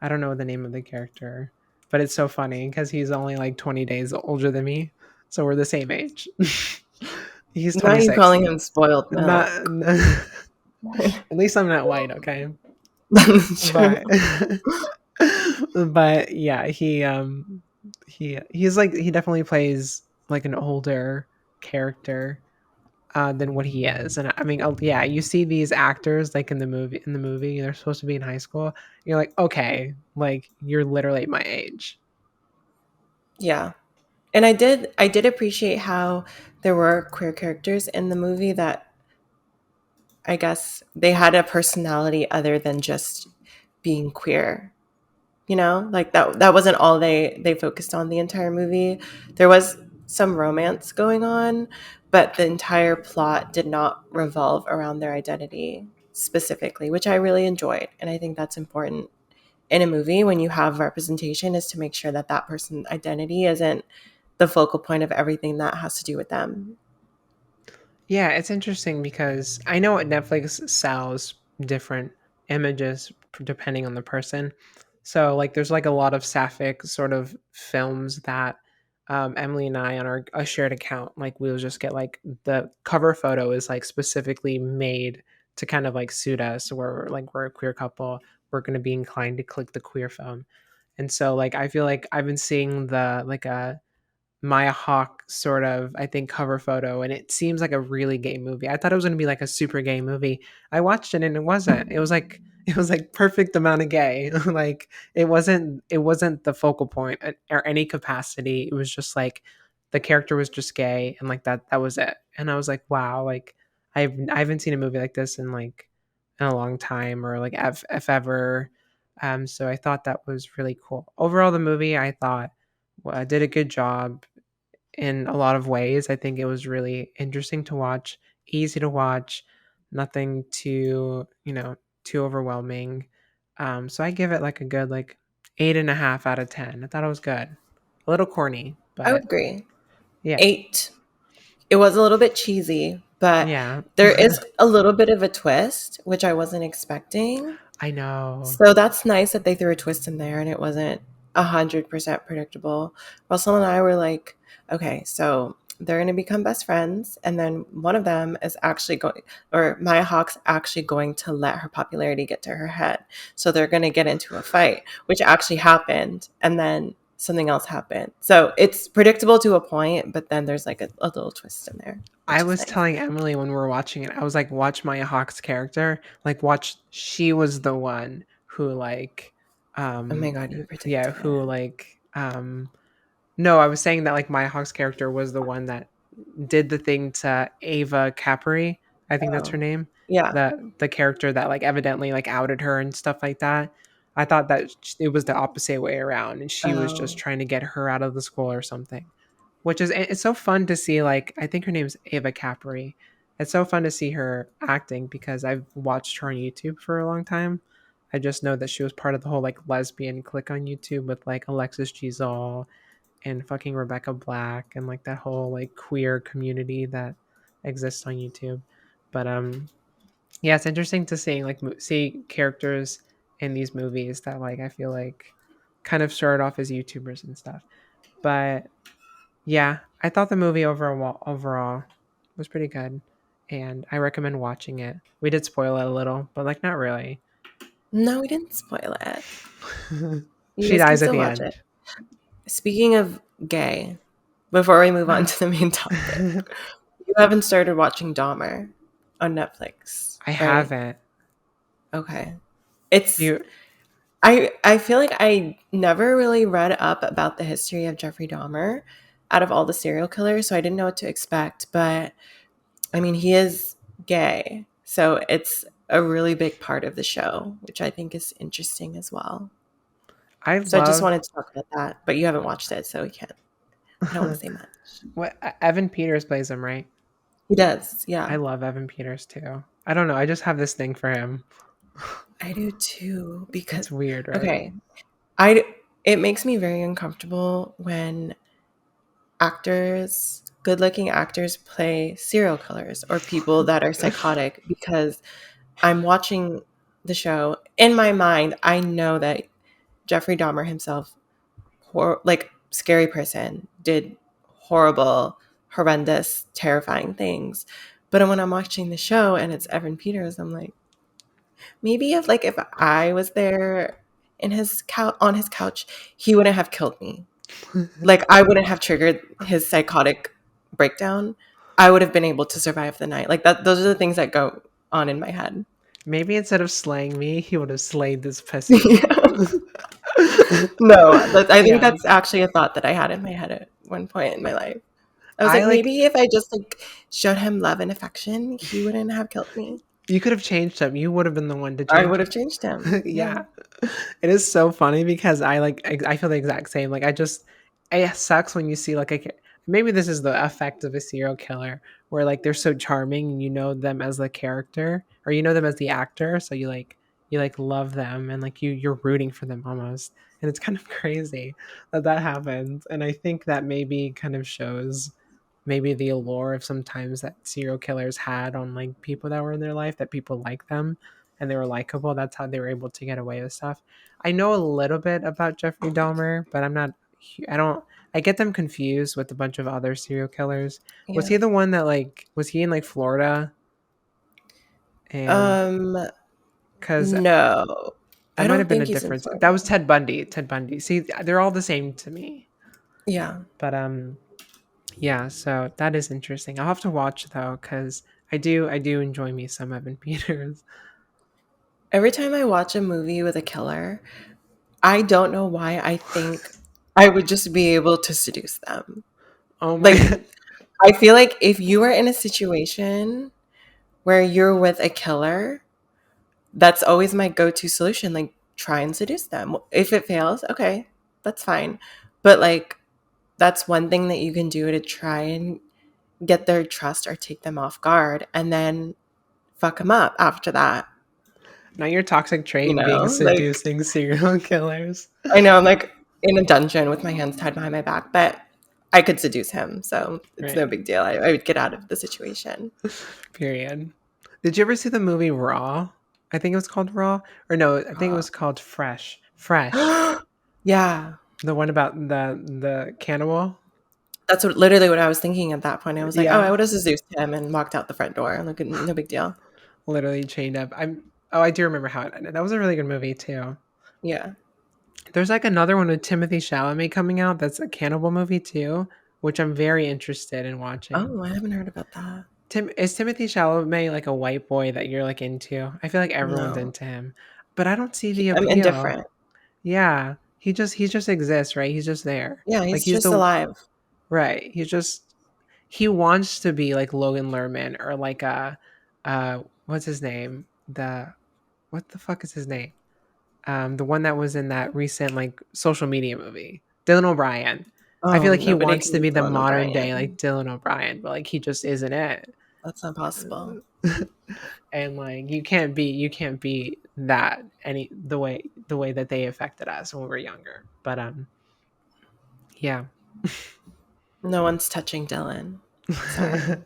I don't know the name of the character, but it's so funny because he's only like 20 days older than me. So we're the same age. He's Not you 26. calling him spoiled Not milk. at least I'm not white, okay? That's But true. but yeah, he's like he definitely plays like an older character than what he is. And I mean, yeah, you see these actors like in the movie, they're supposed to be in high school. You're like, okay, like you're literally my age. Yeah. And I did appreciate how there were queer characters in the movie that I guess they had a personality other than just being queer. You know, like that wasn't all they focused on the entire movie. There was some romance going on, but the entire plot did not revolve around their identity specifically, which I really enjoyed. And I think that's important in a movie when you have representation, is to make sure that that person's identity isn't the focal point of everything that has to do with them. Yeah, it's interesting because I know Netflix sells different images depending on the person. So, like, there's like a lot of sapphic sort of films that Emily and I on our a shared account, like, we'll just get like the cover photo is like specifically made to kind of like suit us, where we're a queer couple, we're going to be inclined to click the queer film. And so, like, I feel like I've been seeing the like a Maya Hawke sort of, I think, cover photo, and it seems like a really gay movie. I thought it was going to be like a super gay movie. I watched it and it wasn't. It was like perfect amount of gay. Like it wasn't the focal point or any capacity. It was just like the character was just gay and like that was it. And I was like, wow, like I haven't seen a movie like this in like in a long time or like if ever. So I thought that was really cool. Overall, the movie I thought did a good job in a lot of ways. I think it was really interesting to watch, easy to watch, nothing too, too overwhelming. So I give it like a good like 8.5 out of 10. I thought it was good. A little corny, I would but agree. yeah. 8. It was a little bit cheesy, but Yeah. there is a little bit of a twist, which I wasn't expecting. I know. So that's nice that they threw a twist in there and it wasn't 100% predictable. Russell and I were like, okay, so they're going to become best friends. And then one of them is actually going, or Maya Hawke's actually going to let her popularity get to her head. So they're going to get into a fight, which actually happened. And then something else happened. So it's predictable to a point, but then there's like a little twist in there, I which is was nice. telling Emily when we were watching it, I was like, watch Maya Hawke's character. Like watch she was the one who like Oh my God, you yeah, predicted who it. like no, I was saying that like Maya Hawke's character was the one that did the thing to Ava Capri. I think that's her Oh, name. yeah. The character that like evidently like outed her and stuff like that. I thought that it was the opposite way around, and she was just Oh, trying to get her out of the school or something. Which is it's so fun to see. Like I think her name's Ava Capri. It's so fun to see her acting because I've watched her on YouTube for a long time. I just know that she was part of the whole like lesbian clique on YouTube with like Alexis Giselle and fucking Rebecca Black and like that whole like queer community that exists on YouTube. But yeah, it's interesting to see like see characters in these movies that like I feel like kind of started off as YouTubers and stuff. But yeah, I thought the movie overall was pretty good. and I recommend watching it. We did spoil it a little, but like not really. No, we didn't spoil it. You She guys can dies at still the watch it. end. Speaking of gay, before we move on to the main topic, you haven't started watching Dahmer on Netflix, I right? haven't. Okay. It's You I feel like I never really read up about the history of Jeffrey Dahmer out of all the serial killers, so I didn't know what to expect, but I mean, he is gay, so it's a really big part of the show, which I think is interesting as well. I So I just love wanted to talk about that, but you haven't watched it, so we can't. I don't want to say much. what Evan Peters plays him, right? He does, I yeah. love Evan Peters too. I don't know. I just have this thing for him. I do too because It's weird, right? okay, I it makes me very uncomfortable when actors, good-looking actors play serial killers or people that are psychotic because I'm watching the show. In my mind, I know that Jeffrey Dahmer himself, like scary person, did horrible, horrendous, terrifying things. But when I'm watching the show and it's Evan Peters, I'm like, maybe if I was there in his on his couch, he wouldn't have killed me. Like I wouldn't have triggered his psychotic breakdown. I would have been able to survive the night. Like that. Those are the things that go on in my head. Maybe instead of slaying me, he would have slayed this pussy. No, I think Yeah. that's actually a thought that I had in my head at one point in my life. I was I like, like maybe if I just showed him love and affection, he wouldn't have killed me. you could have changed him. You would have been the one to I change would have changed him. him. Yeah. Yeah. It is so funny because I feel the exact same. Like I just it sucks when you see like maybe this is the effect of a serial killer where like they're so charming and you know them as the character or you know them as the actor, so you like love them and like you're rooting for them almost. And it's kind of crazy that that happens. And I think that maybe kind of shows maybe the allure of sometimes that serial killers had on like people that were in their life, that people like them and they were likable. That's how they were able to get away with stuff. I know a little bit about Jeffrey Dahmer, but I don't I get them confused with a bunch of other serial killers. Was Yeah. he the one that like was he in like Florida? And Um. cuz No, that I might have don't been think a he's in difference. That Florida. was Ted Bundy. Ted Bundy. See, they're all the same to me. Yeah. But yeah, so that is interesting. I'll have to watch though cuz I do enjoy me some Evan Peters. Every time I watch a movie with a killer, I don't know why I think I would just be able to seduce them. Oh my Like, I feel like if you are in a situation where you're with a killer, that's always my go-to solution. Like, try and seduce them. If it fails, okay, that's fine. But like, that's one thing that you can do to try and get their trust or take them off guard, and then fuck them up after that. Not your toxic You trait being know, like seducing serial killers. I know I'm like in a dungeon with my hands tied behind my back, but I could seduce him, so it's no Right. big deal. I would get out of the situation. Period. Did you ever see the movie Raw? I think it was called Raw. Or no, I think it was called Fresh. Fresh. Yeah, The one about the cannibal? that's literally what I was thinking at that point. I was like, oh, I Yeah. would have seduced him and walked out the front door. Like, no big deal. Literally chained up. I do remember how it ended. That was a really good movie too. Yeah. There's like another one with Timothy Chalamet coming out that's a cannibal movie too, which I'm very interested in watching. Oh, I haven't heard about that. Is Timothy Chalamet like a white boy that you're like into? I feel like everyone's No, into him, but I don't see the I'm appeal. indifferent. Yeah, he just exists, right? He's just there. Yeah, Like he's he's just the alive. right. He wants to be like Logan Lerman or like what's his name? What the fuck is his name? The one that was in that recent like social media movie, Dylan O'Brien. I feel Oh, like he nobody wants can to be be the Dylan modern day like O'Brien. Dylan O'Brien, but like he just isn't it. That's not possible. And like you can't be that any the way that they affected us when we were younger. But yeah. No one's touching Dylan. Sorry.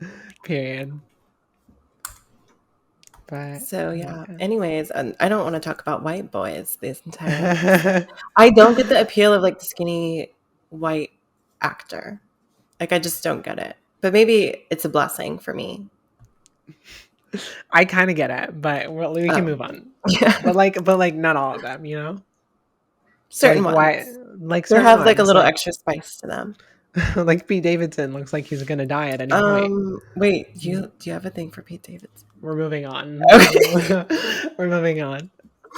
Period. But So yeah. yeah. Anyways, I don't want to talk about white boys this entire episode. I don't get the appeal of like the skinny white actor. Like I just don't get it. But maybe it's a blessing for me. I kind of get it, but we can move on. Yeah, But not all of them, you know? certain Why, ones. like They certain have like a ones, little extra spice to them. like Pete Davidson looks like he's gonna die at any point. Wait, do you have a thing for Pete Davidson? We're moving on. Okay. We're moving on.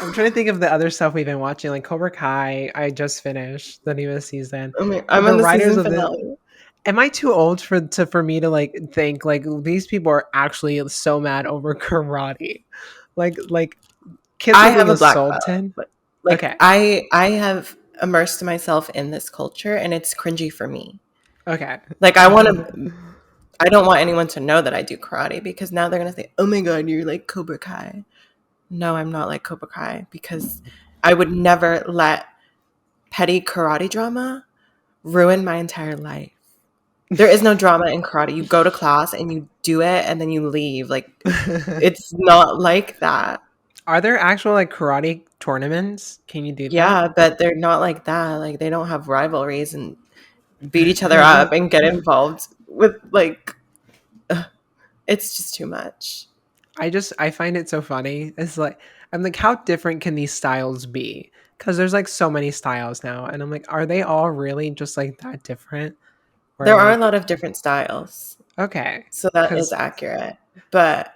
I'm trying to think of the other stuff we've been watching, like Cobra Kai. I just finished the newest season. I'm The on the writers season of the finale. Am I too old for me to like think like these people are actually so mad over karate? Like kids I are have being a black belt, assaulted. but like Okay. I have immersed myself in this culture, and it's cringy for me. Okay. Like I want to. I don't want anyone to know that I do karate because now they're gonna say, "Oh my god, you're like Cobra Kai." No, I'm not like Cobra Kai because I would never let petty karate drama ruin my entire life. There is no drama in karate. You go to class and you do it and then you leave. Like it's not like that. Are there actual like karate tournaments? Can you do that? Yeah, but they're not like that. Like they don't have rivalries and beat each other up and get involved with like it's just too much. I find it so funny. It's like I'm like, how different can these styles be? Because there's like so many styles now, and I'm like, are they all really just like that different? Or There are a like, lot of different styles. okay, So that is because accurate. But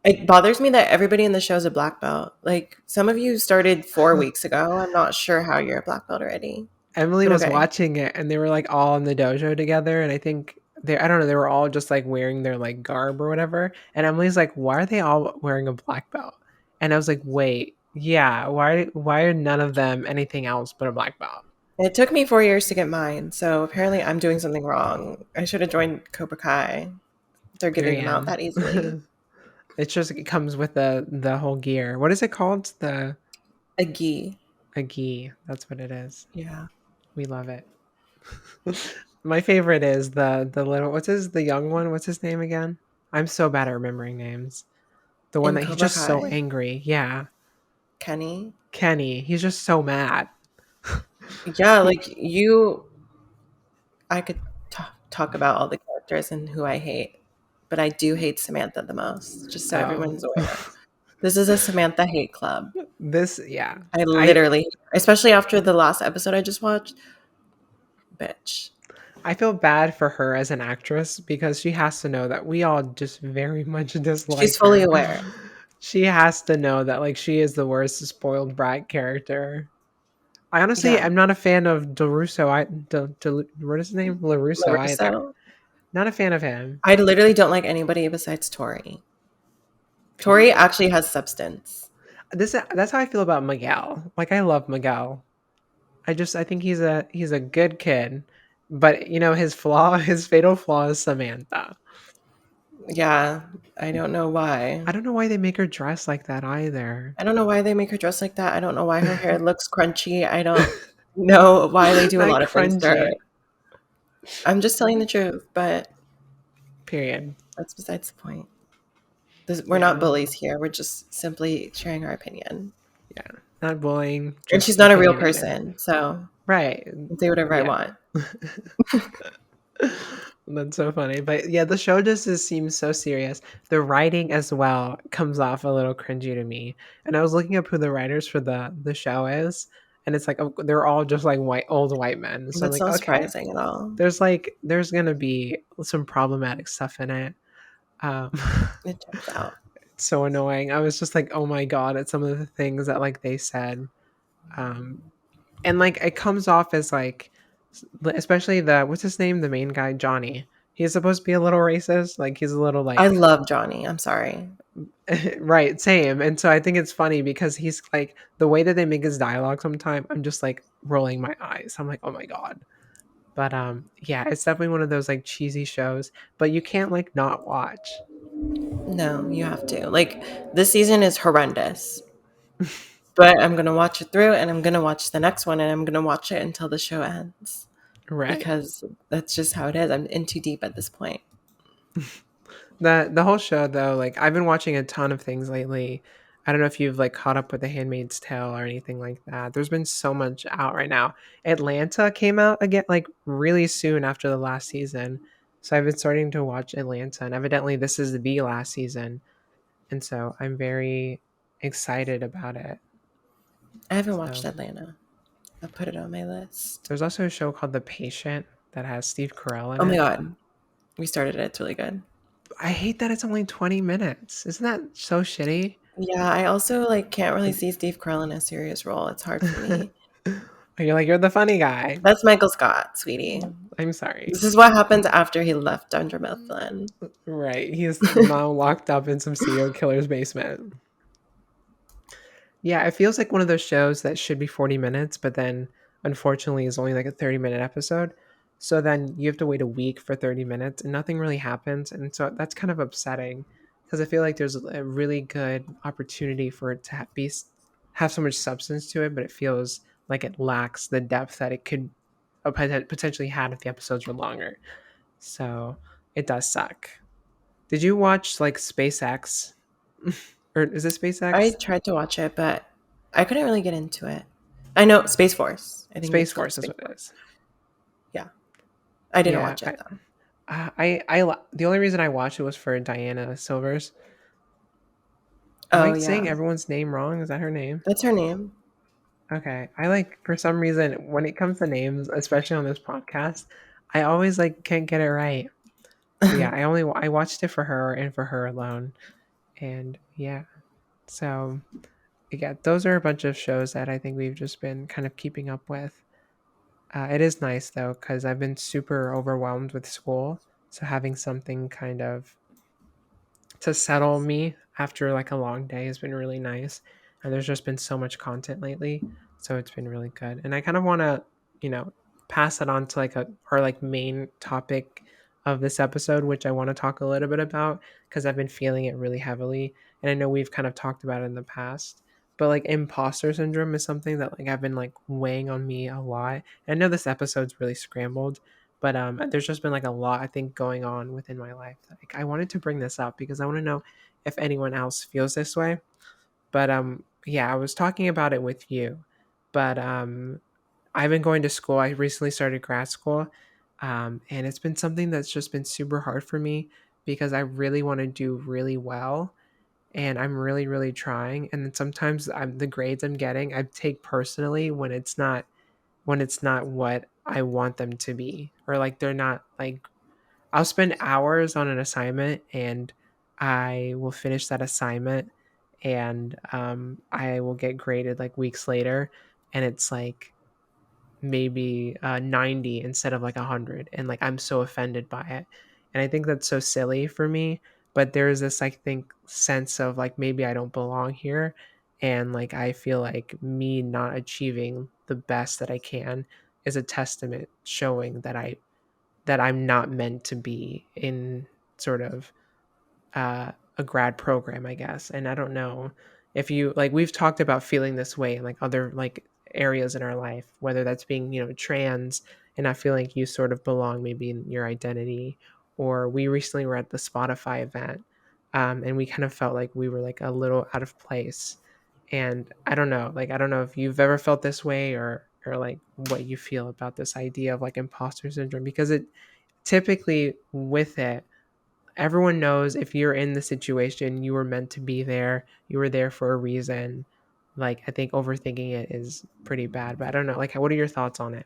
it bothers me that everybody in the show is a black belt. Like some of you started 4 weeks ago. I'm not sure how you're a black belt already. Emily But was okay. watching it, and they were like all in the dojo together, and I think I don't know, they were all just like wearing their like garb or whatever. And Emily's like, why are they all wearing a black belt? And I was like, wait, yeah, why are none of them anything else but a black belt? It took me 4 years to get mine. So apparently I'm doing something wrong. I should have joined Cobra Kai. They're giving them out Period. that easily. It's just it comes with the whole gear. What is it called? A gi. A gi. That's what it is. Yeah. We love it. My favorite is the little the young one? What's his name again? I'm so bad at remembering names. The one In that he's Cobra just so Kai, angry. Yeah. Kenny. Kenny. He's just so mad. Yeah, He like I could talk about all the characters and who I hate, but I do hate Samantha the most, just so oh. everyone's aware. This is a Samantha hate club. This yeah. I I literally, especially after the last episode I just watched, bitch. I feel bad for her as an actress because she has to know that we all just very much She's dislike fully her. aware. She has to know that like she is the worst spoiled brat character. I honestly Yeah. am not a fan of Derusso. What is his name? Larusso either. LaRusso. Not a fan of him. I literally don't like anybody besides Tori. Tori Period. actually has substance. That's how I feel about Miguel. Like I love Miguel. I think he's a good kid, but you know his flaw, his fatal flaw is Samantha. Yeah, I don't know why. I don't know why they make her dress like that either. I don't know why they make her dress like that. I don't know why her hair looks crunchy. I don't know why they do a Not lot of things to her. crunchy. I'm just telling the truth, but Period. that's besides the point. We're not Yeah. bullies here. We're just simply sharing our opinion. Yeah. Not bullying, And just she's not a real opinionated. person, so Right. I'll do whatever I Yeah. want. That's so funny. But yeah, the show just seems so serious. The writing as well comes off a little cringy to me. And I was looking up who the writers for the show is, and it's like they're all just like old white men. So I'm That's like, not okay, surprising at all. there's gonna be some problematic stuff in it. Um, It checks out. it's so annoying. I was just like, oh my god, at some of the things that like they said. Um, and like it comes off as like especially the what's his name, the main guy, Johnny, he's supposed to be a little racist, like he's a little I like love Johnny. I'm sorry. right, same. And so I think it's funny because he's like the way that they make his dialogue sometimes I'm just like rolling my eyes, I'm like oh my god. But yeah, it's definitely one of those like cheesy shows, but you can't like not watch. No, you have to. Like, this season is horrendous. But I'm going to watch it through and I'm going to watch the next one and I'm going to watch it until the show ends Right. because that's just how it is. I'm in too deep at this point. The whole show though, like I've been watching a ton of things lately. I don't know if you've like caught up with The Handmaid's Tale or anything like that. There's been so much out right now. Atlanta came out again like really soon after the last season. So I've been starting to watch Atlanta, and evidently this is the last season, and so I'm very excited about it. I haven't watched So Atlanta. I'll put it on my list. there's also a show called The Patient that has Steve Carell in Oh my it. god. We started it. It's really good. I hate that it's only 20 minutes. Isn't that so shitty? Yeah, I also like can't really see Steve Carell in a serious role. It's hard for me. You're like, you're the funny guy. That's Michael Scott, sweetie. I'm sorry. This is what happens after he left Dunder Mifflin. Right. He's now locked up in some serial killer's basement. Yeah, it feels like one of those shows that should be 40 minutes, but then unfortunately is only like a 30-minute episode. So then you have to wait a week for 30 minutes and nothing really happens. And so that's kind of upsetting because I feel like there's a really good opportunity for it to have so much substance to it, but it feels like it lacks the depth that it could potentially had if the episodes were longer. So it does suck. Did you watch like SpaceX? Or is it I SpaceX? tried to watch it, but I couldn't really get into it. I know Space Force. I think Space it's called Force is Space what it Force. is. Yeah. I didn't Yeah, watch it though. the only reason I watched it was for Diana Silvers. Am I Oh saying yeah. everyone's name wrong? Is that her name? That's her name. Okay. I like for some reason when it comes to names, especially on this podcast, I always like can't get it right. But yeah, I watched it for her and for her alone. And yeah. So yeah, those are a bunch of shows that I think we've just been kind of keeping up with. It is nice though, because I've been super overwhelmed with school. So having something kind of to settle me after like a long day has been really nice. And there's just been so much content lately. So it's been really good. And I kind of want to, you know, pass it on to like our like main topic of this episode, which I want to talk a little bit about because I've been feeling it really heavily. And I know we've kind of talked about it in the past. But like imposter syndrome is something that like I've been like weighing on me a lot. And I know this episode's really scrambled, but there's just been like a lot I think going on within my life. Like I wanted to bring this up because I want to know if anyone else feels this way. But yeah, I was talking about it with you. But I've been going to school. I recently started grad school, and it's been something that's just been super hard for me because I really want to do really well, and I'm really really trying. And then sometimes the grades I'm getting I take personally when it's not what I want them to be, or like they're not like I'll spend hours on an assignment and I will finish that assignment and I will get graded like weeks later and it's like maybe 90 instead of like 100 and like I'm so offended by it and I think that's so silly for me, but there's this I think sense of like maybe I don't belong here and like I feel like me not achieving the best that I can is a testament showing that I'm not meant to be in sort of a grad program, I guess. And I don't know if you like we've talked about feeling this way in like other like areas in our life, whether that's being, you know, trans and not feeling like you sort of belong maybe in your identity. Or we recently were at the Spotify event and we kind of felt like we were like a little out of place. And I don't know if you've ever felt this way or like what you feel about this idea of like imposter syndrome because it typically with it everyone knows if you're in the situation you were meant to be there, you were there for a reason. Like I think overthinking it is pretty bad, but I don't know, like what are your thoughts on it?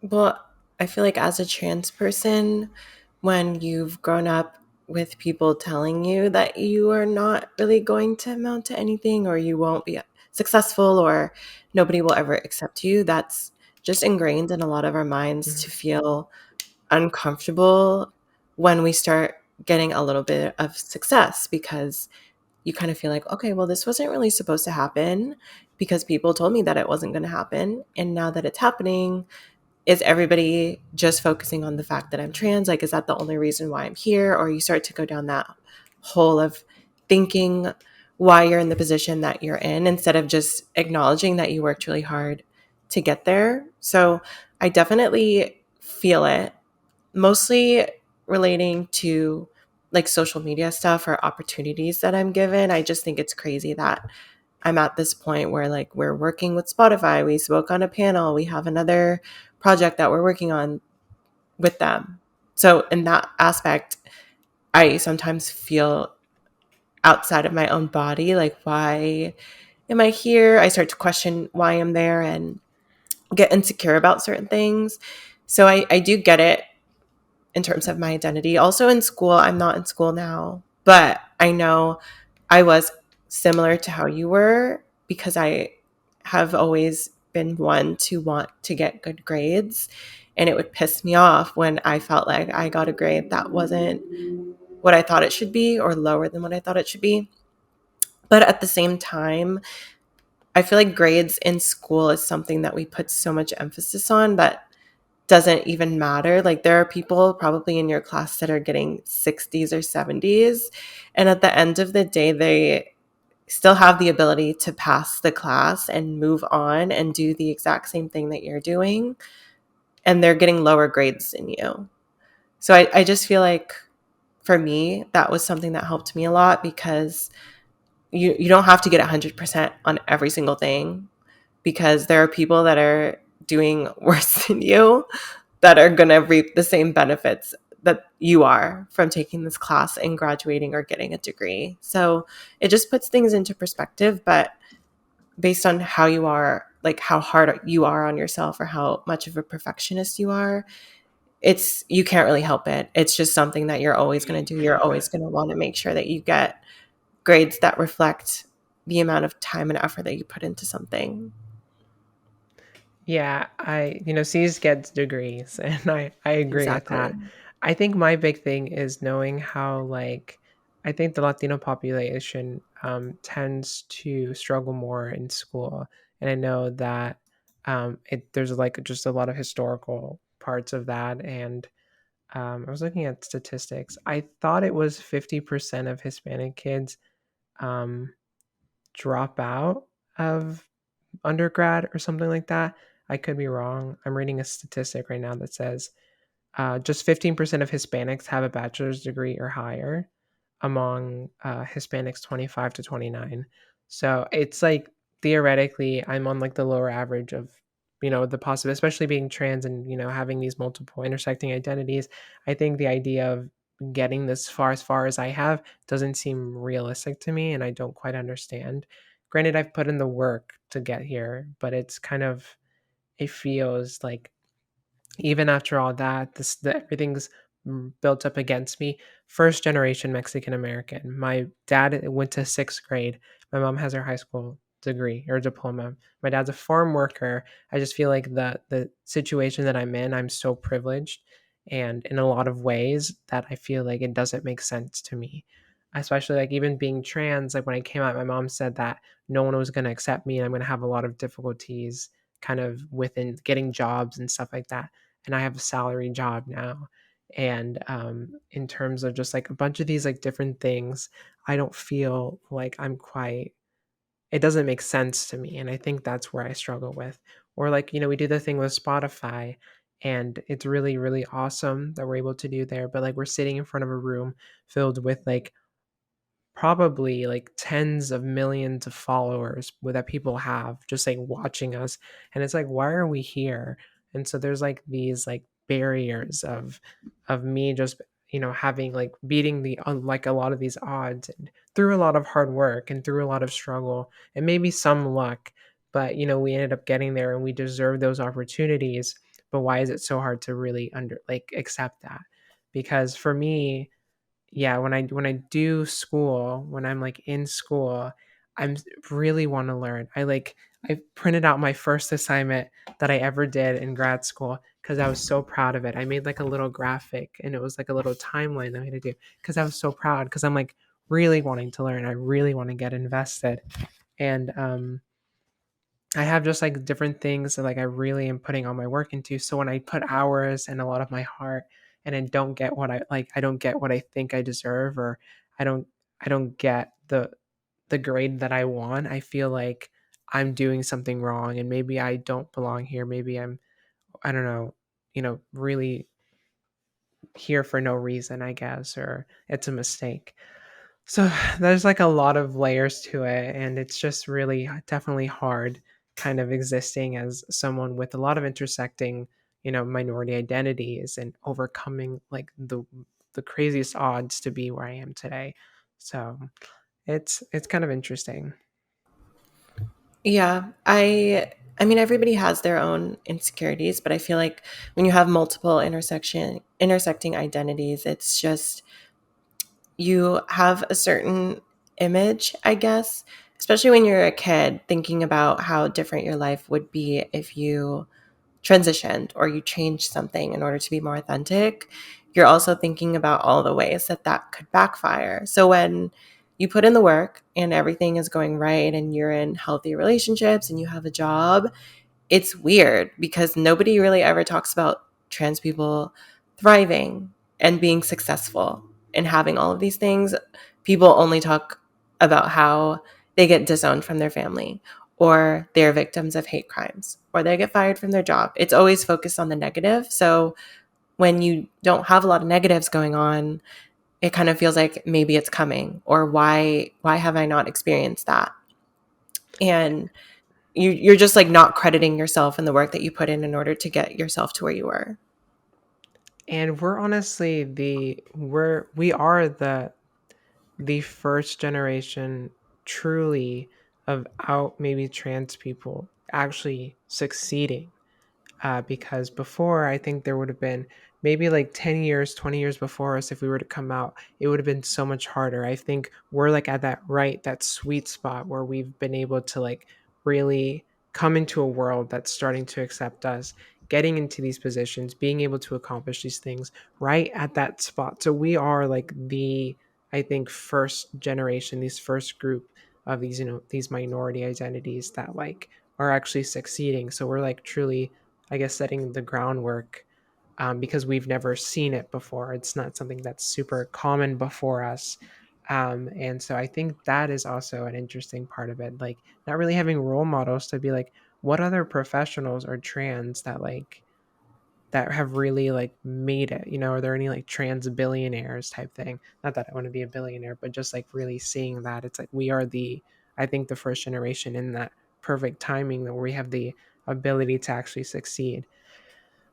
Well, I feel like as a trans person, when you've grown up with people telling you that you are not really going to amount to anything or you won't be successful or nobody will ever accept you, that's just ingrained in a lot of our minds Mhm. to feel uncomfortable when we start getting a little bit of success because you kind of feel like, okay, well, this wasn't really supposed to happen because people told me that it wasn't going to happen. And now that it's happening, is everybody just focusing on the fact that I'm trans? Like, is that the only reason why I'm here? Or you start to go down that hole of thinking why you're in the position that you're in instead of just acknowledging that you worked really hard to get there. So I definitely feel it, mostly relating to like social media stuff or opportunities that I'm given. I just think it's crazy that I'm at this point where like we're working with Spotify. We spoke on a panel. We have another project that we're working on with them. So in that aspect, I sometimes feel outside of my own body. Like, why am I here? I start to question why I'm there and get insecure about certain things. So I do get it in terms of my identity. Also in school, I'm not in school now, but I know I was similar to how you were because I have always been one to want to get good grades. And it would piss me off when I felt like I got a grade that wasn't what I thought it should be or lower than what I thought it should be. But at the same time, I feel like grades in school is something that we put so much emphasis on that doesn't even matter. Like there are people probably in your class that are getting 60s or 70s. And at the end of the day, they still have the ability to pass the class and move on and do the exact same thing that you're doing. And they're getting lower grades than you. So I just feel like for me, that was something that helped me a lot because you don't have to get 100% on every single thing because there are people that are doing worse than you that are going to reap the same benefits that you are from taking this class and graduating or getting a degree. So it just puts things into perspective, but based on how you are, like how hard you are on yourself or how much of a perfectionist you are, you can't really help it. It's just something that you're always going to do. You're always going to want to make sure that you get grades that reflect the amount of time and effort that you put into something. Yeah, C's gets degrees, and I agree with Exactly. that. I think my big thing is knowing how, like, I think the Latino population tends to struggle more in school, and I know that there's like just a lot of historical parts of that, and I was looking at statistics. I thought it was 50% of Hispanic kids um, drop out of undergrad or something like that. I could be wrong. I'm reading a statistic right now that says just 15% of Hispanics have a bachelor's degree or higher among Hispanics 25 to 29. So it's like theoretically, I'm on like the lower average of, the possible, especially being trans and, having these multiple intersecting identities. I think the idea of getting this as far as I have doesn't seem realistic to me, and I don't quite understand. Granted, I've put in the work to get here, but it feels like even after all that, everything's built up against me. First generation Mexican American. My dad went to sixth grade. My mom has her high school degree or diploma. My dad's a farm worker. I just feel like the situation that I'm in, I'm so privileged, and in a lot of ways that I feel like it doesn't make sense to me. Especially like even being trans, like when I came out, my mom said that no one was going to accept me and I'm going to have a lot of difficulties kind of within getting jobs and stuff like that, and I have a salary job now. And in terms of just like a bunch of these like different things, I don't feel like it doesn't make sense to me. And I think that's where I struggle with. Or like, we do the thing with Spotify, and it's really, really awesome that we're able to do there. But like, we're sitting in front of a room filled with like probably like tens of millions of followers that people have just like watching us, and it's like, why are we here? And so there's like these like barriers of me just having like beating the like a lot of these odds, and through a lot of hard work and through a lot of struggle and maybe some luck, but we ended up getting there and we deserve those opportunities. But why is it so hard to really under like accept that? Because for me, yeah, when I do school, when I'm like in school, I'm really want to learn. I printed out my first assignment that I ever did in grad school because I was so proud of it. I made like a little graphic, and it was like a little timeline that I had to do because I was so proud because I'm like really wanting to learn. I really want to get invested. And I have just like different things that like I really am putting all my work into. So when I put hours and a lot of my heart and I don't get what I don't get what I think I deserve, or I don't I don't get the grade that I want, I feel like I'm doing something wrong and maybe I don't belong here. Maybe I don't know, really here for no reason, I guess, or it's a mistake. So there's like a lot of layers to it, and it's just really definitely hard kind of existing as someone with a lot of intersecting, minority identities and overcoming like the craziest odds to be where I am today. So it's kind of interesting. Yeah, I mean everybody has their own insecurities, but I feel like when you have multiple intersecting identities, it's just you have a certain image, I guess, especially when you're a kid thinking about how different your life would be if you transitioned or you changed something in order to be more authentic. You're also thinking about all the ways that that could backfire. So when you put in the work and everything is going right and you're in healthy relationships and you have a job, it's weird because nobody really ever talks about trans people thriving and being successful and having all of these things. People only talk about how they get disowned from their family or they're victims of hate crimes or they get fired from their job. It's always focused on the negative. So when you don't have a lot of negatives going on, it kind of feels like maybe it's coming or why have I not experienced that? And you're just like not crediting yourself and the work that you put in order to get yourself to where you were. And we're honestly we are the first generation truly of out maybe trans people actually succeeding, because before I think there would have been maybe like 10 years, 20 years before us. If we were to come out, it would have been so much harder. I think we're like at that sweet spot where we've been able to like really come into a world that's starting to accept us, getting into these positions, being able to accomplish these things right at that spot. So we are like the, I think, first generation, these first group of these, these minority identities that like are actually succeeding. So we're like truly, I guess, setting the groundwork, because we've never seen it before. It's not something that's super common before us. And so I think that is also an interesting part of it. Like, not really having role models to be like, what other professionals are trans that like, that have really like made it, are there any like trans billionaires type thing? Not that I want to be a billionaire, but just like really seeing that it's like we are the, I think, the first generation in that perfect timing that we have the ability to actually succeed.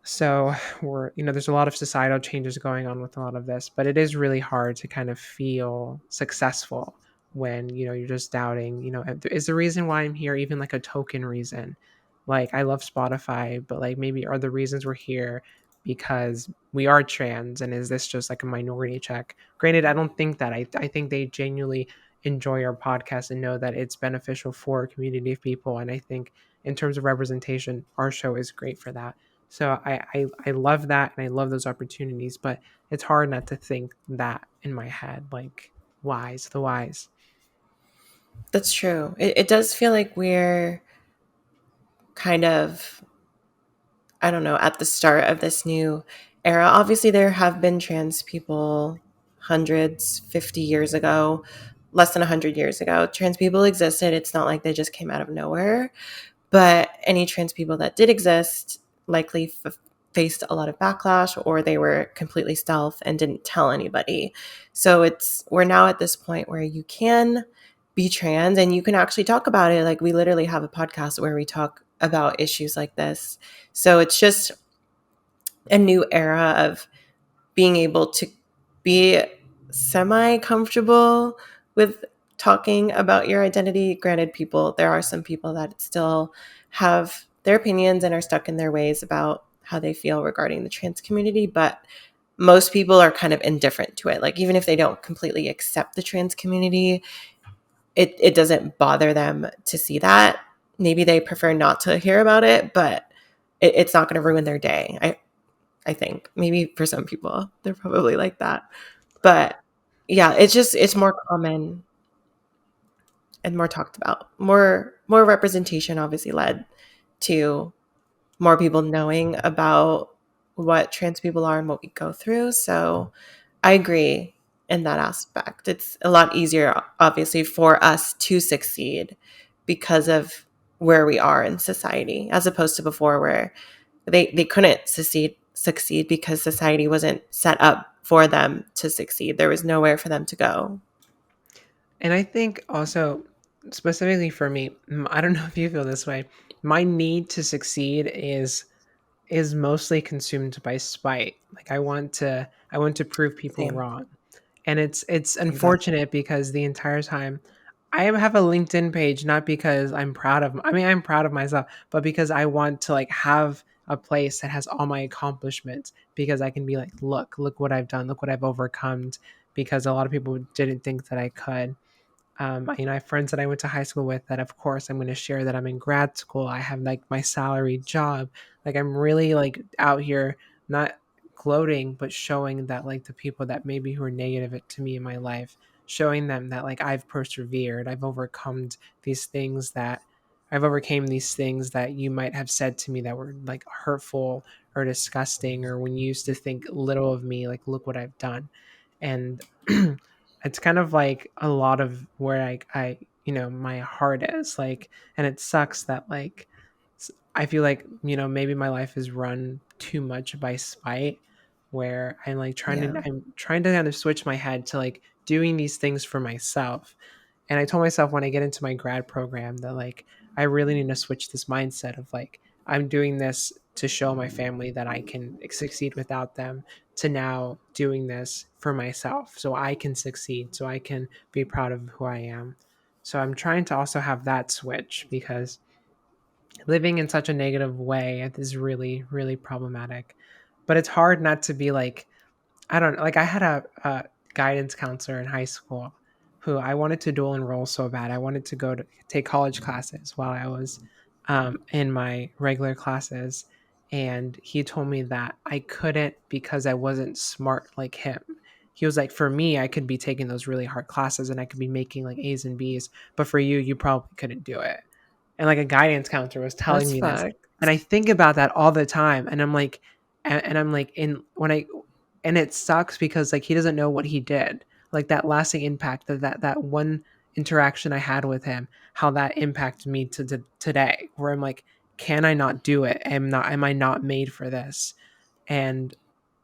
So we're, there's a lot of societal changes going on with a lot of this, but it is really hard to kind of feel successful when, you're just doubting, is the reason why I'm here even like a token reason? Like, I love Spotify, but like maybe are the reasons we're here because we are trans, and is this just like a minority check? Granted, I don't think that. I think they genuinely enjoy our podcast and know that it's beneficial for a community of people. And I think in terms of representation, our show is great for that. So I love that, and I love those opportunities, but it's hard not to think that in my head, like, whys, the whys. That's true. It does feel like we're kind of, I don't know, at the start of this new era. Obviously, there have been trans people hundreds, 50 years ago, less than 100 years ago. Trans people existed. It's not like they just came out of nowhere. But any trans people that did exist likely faced a lot of backlash or they were completely stealth and didn't tell anybody. So we're now at this point where you can be trans and you can actually talk about it. Like, we literally have a podcast where we talk about issues like this. So it's just a new era of being able to be semi comfortable with talking about your identity. Granted, there are some people that still have their opinions and are stuck in their ways about how they feel regarding the trans community, but most people are kind of indifferent to it. Like, even if they don't completely accept the trans community, it doesn't bother them to see that. Maybe they prefer not to hear about it, but it's not going to ruin their day. I think maybe for some people they're probably like that, but yeah, it's more common and more talked about. More representation obviously led to more people knowing about what trans people are and what we go through. So I agree in that aspect. It's a lot easier, obviously, for us to succeed because of where we are in society, as opposed to before where they couldn't succeed because society wasn't set up for them to succeed. There was nowhere for them to go. And I think also, specifically for me, I don't know if you feel this way. My need to succeed is is mostly consumed by spite. Like I want to prove people Same. wrong. And it's Exactly. unfortunate because the entire time I have a LinkedIn page not because I'm proud of I mean I'm proud of myself, but because I want to like have a place that has all my accomplishments because I can be like, look what I've done, look what I've overcome because a lot of people didn't think that I could. I have friends that I went to high school with that, of course, I'm going to share that I'm in grad school. I have like my salaried job. Like I'm really like out here, not gloating, but showing that like the people that maybe who are negative to me in my life, showing them that like I've persevered, I've overcame these things that you might have said to me that were like hurtful or disgusting, or when you used to think little of me, like look what I've done. And it's kind of like a lot of where I my heart is like, and it sucks that like I feel like maybe my life is run too much by spite, where Yeah. I'm trying to kind of switch my head to like doing these things for myself. And I told myself when I get into my grad program that like I really need to switch this mindset of like I'm doing this to show my family that I can succeed without them, to now doing this for myself so I can succeed, so I can be proud of who I am. So I'm trying to also have that switch because living in such a negative way is really, really problematic. But it's hard not to be like, I don't know. Like I had a guidance counselor in high school who I wanted to dual enroll so bad. I wanted to go to take college classes while I was in my regular classes. And he told me that I couldn't because I wasn't smart like him. He was like, for me, I could be taking those really hard classes and I could be making like A's and B's. But for you, you probably couldn't do it. And like a guidance counselor was telling That's me this. fucked. And I think about that all the time. And I'm like, and I'm like, in when I and it sucks because like he doesn't know what he did, like that lasting impact of that one interaction I had with him, how that impacted me to today, where I'm like, can I not do it? Am I not made for this? and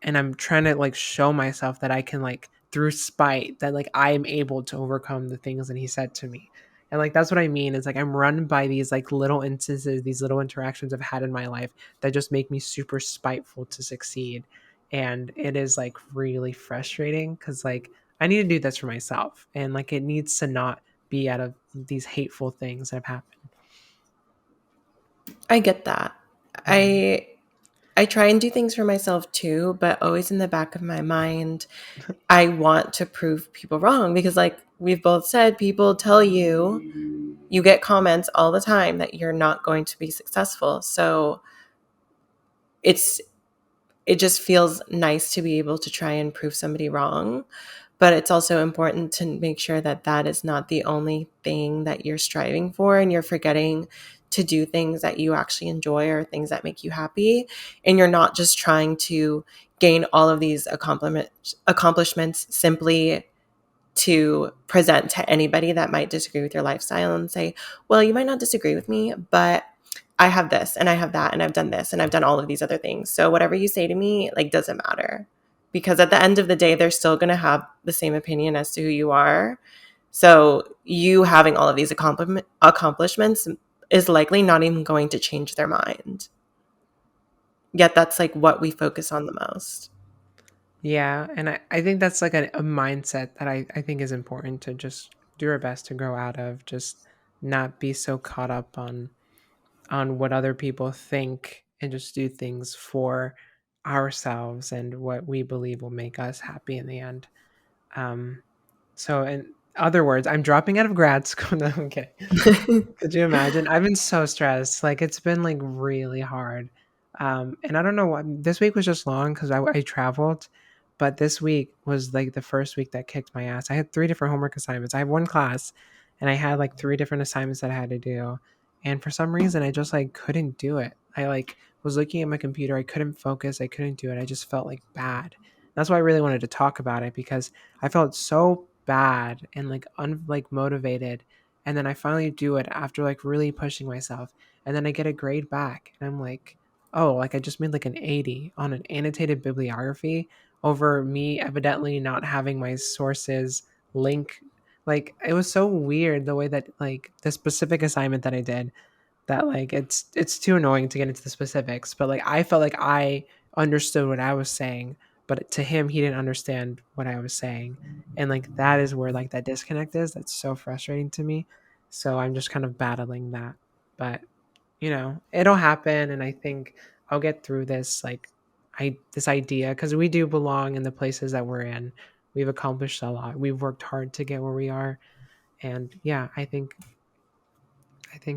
and I'm trying to like show myself that I can like through spite that like I am able to overcome the things that he said to me. And like that's what I mean is like I'm run by these like little instances, these little interactions I've had in my life that just make me super spiteful to succeed. And it is like really frustrating because like I need to do this for myself, and like it needs to not be out of these hateful things that have happened. I get that. Mhm. I try and do things for myself too, but always in the back of my mind, I want to prove people wrong because, like we've both said, people tell you get comments all the time that you're not going to be successful. So it's it just feels nice to be able to try and prove somebody wrong. But it's also important to make sure that that is not the only thing that you're striving for and you're forgetting to do things that you actually enjoy or things that make you happy. And you're not just trying to gain all of these accomplishments simply to present to anybody that might disagree with your lifestyle and say, well, you might not disagree with me, but I have this and I have that and I've done this and I've done all of these other things. So whatever you say to me, like, doesn't matter. Because at the end of the day, they're still going to have the same opinion as to who you are. So you having all of these accomplishments is likely not even going to change their mind. Yet that's like what we focus on the most. Yeah, and I think that's like a mindset that I think is important to just do our best to grow out of. Just not be so caught up on what other people think and just do things for ourselves and what we believe will make us happy in the end. Um, so in other words, I'm dropping out of grad school. No, okay. Could you imagine? I've been so stressed. Like it's been like really hard. And I don't know what this week was just long because I traveled, but this week was like the first week that kicked my ass. I had three different homework assignments. I have one class and I had like three different assignments that I had to do. And for some reason I just like couldn't do it. I like was looking at my computer, I couldn't focus, I couldn't do it. I just felt like bad. That's why I really wanted to talk about it because I felt so bad and like like motivated, and then I finally do it after like really pushing myself, and then I get a grade back and I'm like, oh, like I just made like an 80 on an annotated bibliography over me evidently not having my sources link. Like it was so weird the way that like the specific assignment that I did, that like it's too annoying to get into the specifics, but like I felt like I understood what I was saying, but to him he didn't understand what I was saying. And like that is where like that disconnect is. That's so frustrating to me. So I'm just kind of battling that. But it'll happen, and I think I'll get through this this idea, because we do belong in the places that we're in. We've accomplished a lot. We've worked hard to get where we are. And yeah, I think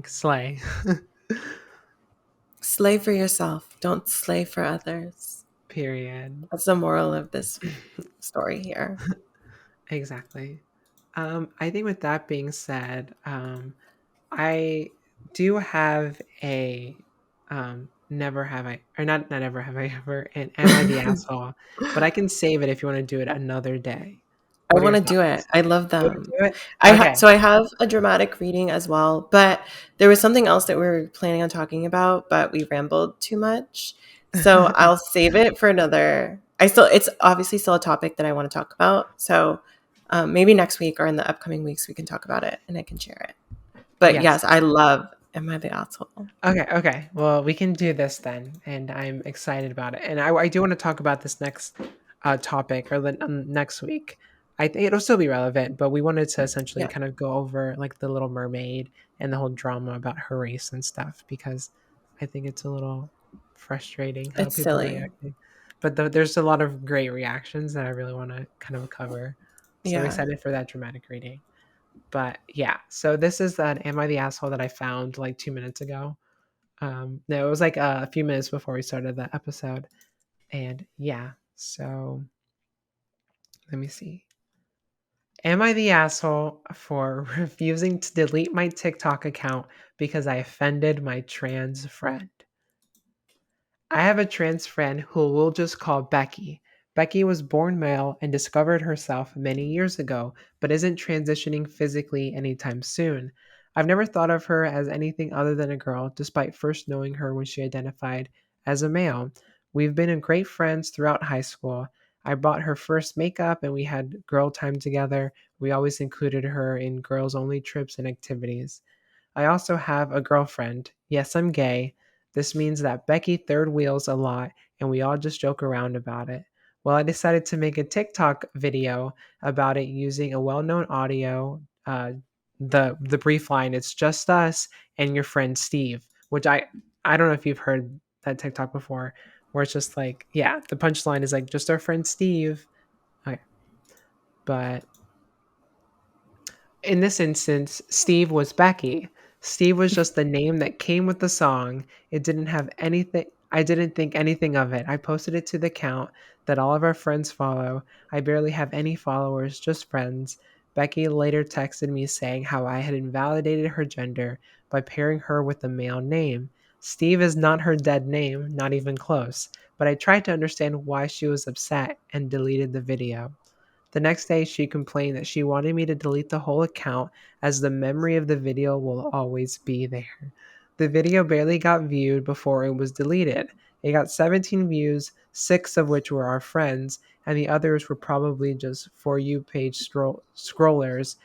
slay. Slay for yourself. Don't slay for others. Period. That's the moral of this story here. Exactly. I think with that being said, I do have a never have I, or not ever have I ever, and am I the asshole? But I can save it if you want to do it another day. I What are want your to do thoughts? it. I love You want to them. do it? Okay. So I have a dramatic reading as well, but there was something else that we were planning on talking about, but we rambled too much. So I'll save it for another. It's obviously still a topic that I want to talk about. So maybe next week or in the upcoming weeks we can talk about it and I can share it. But Yes. yes, I love Am I the Asshole? Okay. Well, we can do this then, and I'm excited about it. And I do want to talk about this next topic, or the next week. I think it'll still be relevant, but we wanted to essentially Yeah, kind of go over like the Little Mermaid and the whole drama about her race and stuff, because I think it's a little frustrating how it's people are silly. reacting. But there's a lot of great reactions that I really want to kind of cover. So I'm Yeah. excited for that dramatic reading. But yeah, so this is an Am I the Asshole that I found like 2 minutes ago. No, it was like a few minutes before we started the episode. And yeah, so let me see. Am I the asshole for refusing to delete my TikTok account because I offended my trans friend? I have a trans friend who we'll just call Becky. Becky was born male and discovered herself many years ago, but isn't transitioning physically anytime soon. I've never thought of her as anything other than a girl, despite first knowing her when she identified as a male. We've been great friends throughout high school. I bought her first makeup and we had girl time together. We always included her in girls only trips and activities. I also have a girlfriend. Yes, I'm gay. This means that Becky third wheels a lot and we all just joke around about it. Well, I decided to make a TikTok video about it using a well-known audio. The brief line, it's just us and your friend Steve, which I don't know if you've heard that TikTok before, where it's just like, yeah, the punchline is like just our friend Steve. Okay. But in this instance, Steve was Becky. Steve was just the name that came with the song. It didn't have anything. I didn't think anything of it. I posted it to the account that all of our friends follow. I barely have any followers, just friends. Becky later texted me saying how I had invalidated her gender by pairing her with a male name. Steve is not her dead name, not even close. But I tried to understand why she was upset and deleted the video. The next day, she complained that she wanted me to delete the whole account as the memory of the video will always be there. The video barely got viewed before it was deleted. It got 17 views, 6 of which were our friends, and the others were probably just For You page scrollers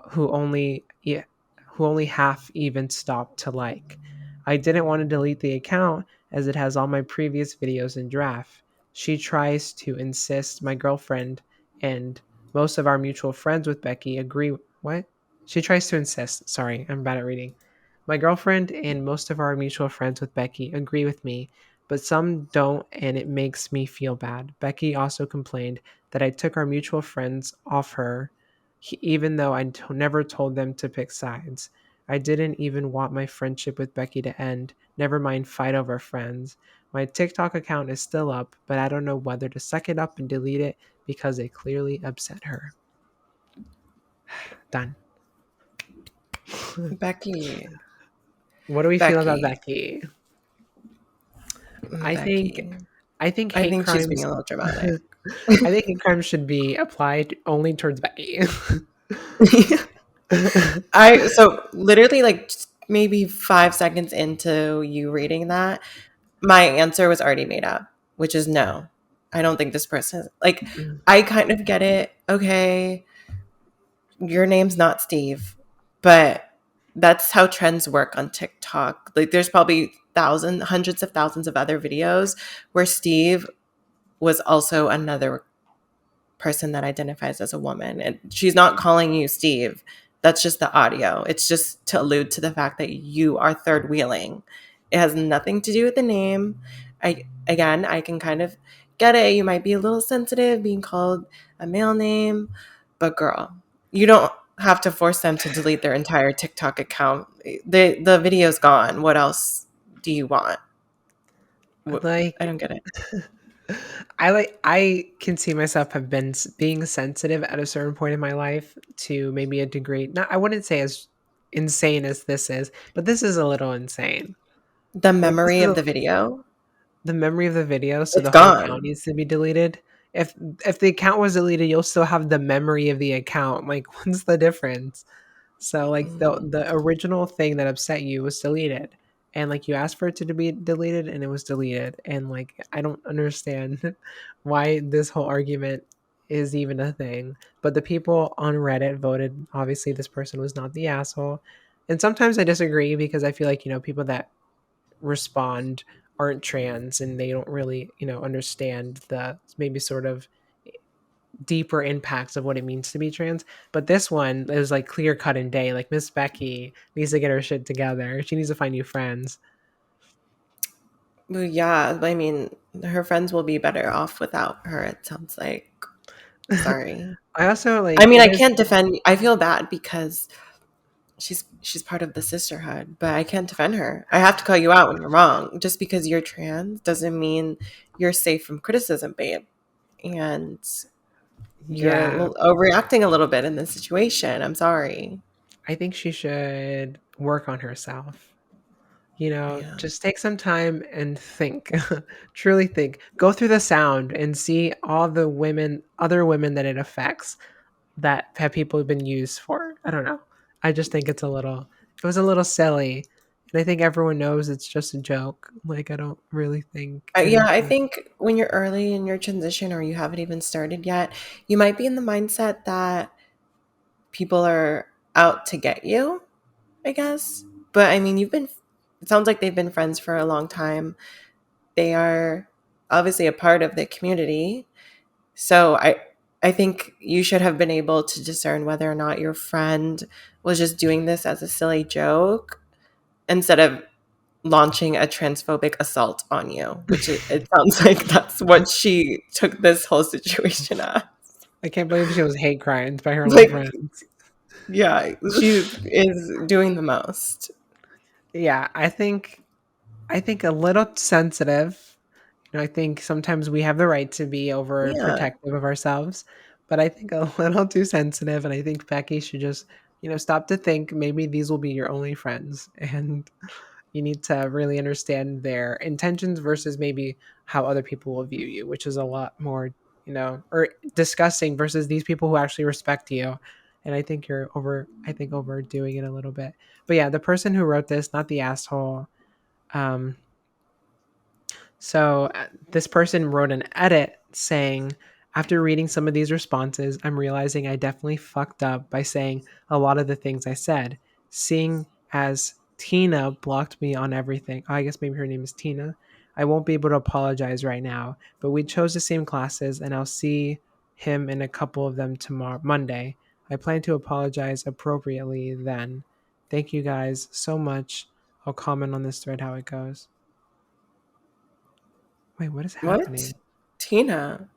who only half even stopped to like. I didn't want to delete the account as it has all my previous videos in draft. She tries to insist my girlfriend and most of our mutual friends with Becky agree. What? She tries to insist. Sorry, I'm bad at reading. My girlfriend and most of our mutual friends with Becky agree with me, but some don't, and it makes me feel bad. Becky also complained that I took our mutual friends off her, even though never told them to pick sides. I didn't even want my friendship with Becky to end, never mind fight over friends. My TikTok account is still up, but I don't know whether to suck it up and delete it because it clearly upset her. Done. Becky. What do we feel about Becky. Becky? I think Becky. I think I hate think she's being crimes a little dramatic. I think hate crimes should be applied only towards Becky. So literally like maybe 5 seconds into you reading that, my answer was already made up, which is no. I don't think this person like I kind of get it. Okay, your name's not Steve, but that's how trends work on TikTok. Like there's probably thousands, hundreds of thousands of other videos where Steve was also another person that identifies as a woman. And she's not calling you Steve. That's just the audio. It's just to allude to the fact that you are third wheeling. It has nothing to do with the name. I can kind of get it. You might be a little sensitive being called a male name, but girl, you don't have to force them to delete their entire TikTok account. The video's gone. What else do you want? I Like don't get it. I can see myself have been being sensitive at a certain point in my life to maybe a degree. Not I wouldn't say as insane as this is, but this is a little insane. The Like this memory is of the video, the memory of the video, so it's the whole account gone. needs to be deleted. If if the account was deleted, you'll still have the memory of the account. Like what's the difference? So like the original thing that upset you was deleted. And like you asked for it to be deleted and it was deleted. And like I don't understand why this whole argument is even a thing. But the people on Reddit voted obviously this person was not the asshole. And sometimes I disagree because I feel like, people that respond aren't trans and they don't really, understand the maybe sort of deeper impacts of what it means to be trans. But this one is like clear cut and day. Like Miss Becky needs to get her shit together. She needs to find new friends. Well, yeah, I mean, her friends will be better off without her, it sounds like. Sorry. I also I like mean, I there's can't defend. I feel bad because she's part of the sisterhood, but I can't defend her. I have to call you out when you're wrong. Just because you're trans doesn't mean you're safe from criticism, babe. And you're yeah, overreacting a little bit in this situation. I'm sorry. I think she should work on herself. Yeah. Just take some time and think. Truly think. Go through the sound and see all the other women that it affects that have people been used for. I don't know. I just think it was a little silly. And I think everyone knows it's just a joke. Like, I don't really think Yeah, I anything. think when you're early in your transition or you haven't even started yet, you might be in the mindset that people are out to get you, I guess. But I mean, it sounds like they've been friends for a long time. They are obviously a part of the community. So I think you should have been able to discern whether or not your friend was just doing this as a silly joke instead of launching a transphobic assault on you, which it sounds like that's what she took this whole situation as. I can't believe she was hate crimes by her own Like, friends. yeah, she is doing the most. Yeah, I think a little sensitive. I think sometimes we have the right to be over Yeah. protective of ourselves, but I think a little too sensitive. And I think Becky should just, stop to think maybe these will be your only friends. And you need to really understand their intentions versus maybe how other people will view you, which is a lot more, or disgusting versus these people who actually respect you. And I think overdoing it a little bit. But yeah, the person who wrote this, not the asshole. Um, this person wrote an edit saying, after reading some of these responses, I'm realizing I definitely fucked up by saying a lot of the things I said. Seeing as Tina blocked me on everything. Oh, I guess maybe her name is Tina. I won't be able to apologize right now, but we chose the same classes and I'll see him in a couple of them tomorrow, Monday. I plan to apologize appropriately then. Thank you guys so much. I'll comment on this thread how it goes. Wait, what is What? happening? Tina.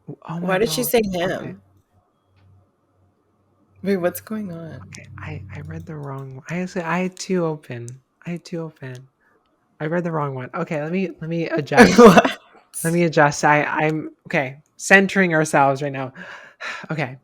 Oh my Why did she god. say Okay. him? Wait, what's going on? Okay. I read the wrong one. I had two open. I had two open. I read the wrong one. Okay, let me adjust. What? Let me adjust. I'm okay. Centering ourselves right now. Okay.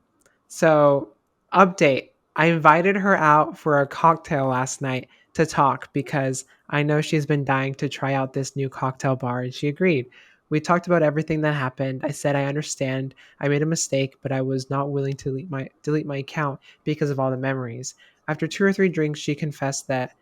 So, update. I invited her out for a cocktail last night to talk because I know she's been dying to try out this new cocktail bar and she agreed. We talked about everything that happened. I said I understand. I made a mistake, but I was not willing to delete my account because of all the memories. After 2 or 3 drinks, she confessed that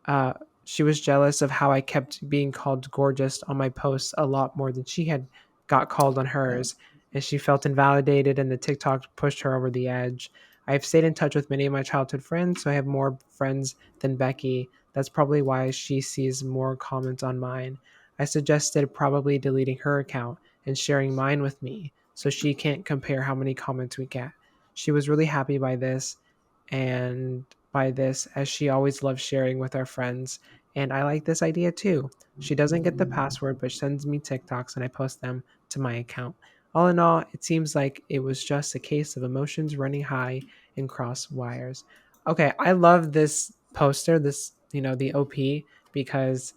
uh, she was jealous of how I kept being called gorgeous on my posts a lot more than she had got called on hers, and she felt invalidated, and the TikTok pushed her over the edge. I've stayed in touch with many of my childhood friends, so I have more friends than Becky. That's probably why she sees more comments on mine. I suggested probably deleting her account and sharing mine with me so she can't compare how many comments we get. She was really happy by this and by this as she always loves sharing with our friends. And I like this idea too. She doesn't get the password, but sends me TikToks and I post them to my account. All in all, it seems like it was just a case of emotions running high and cross wires. Okay, I love this poster, this, the OP, because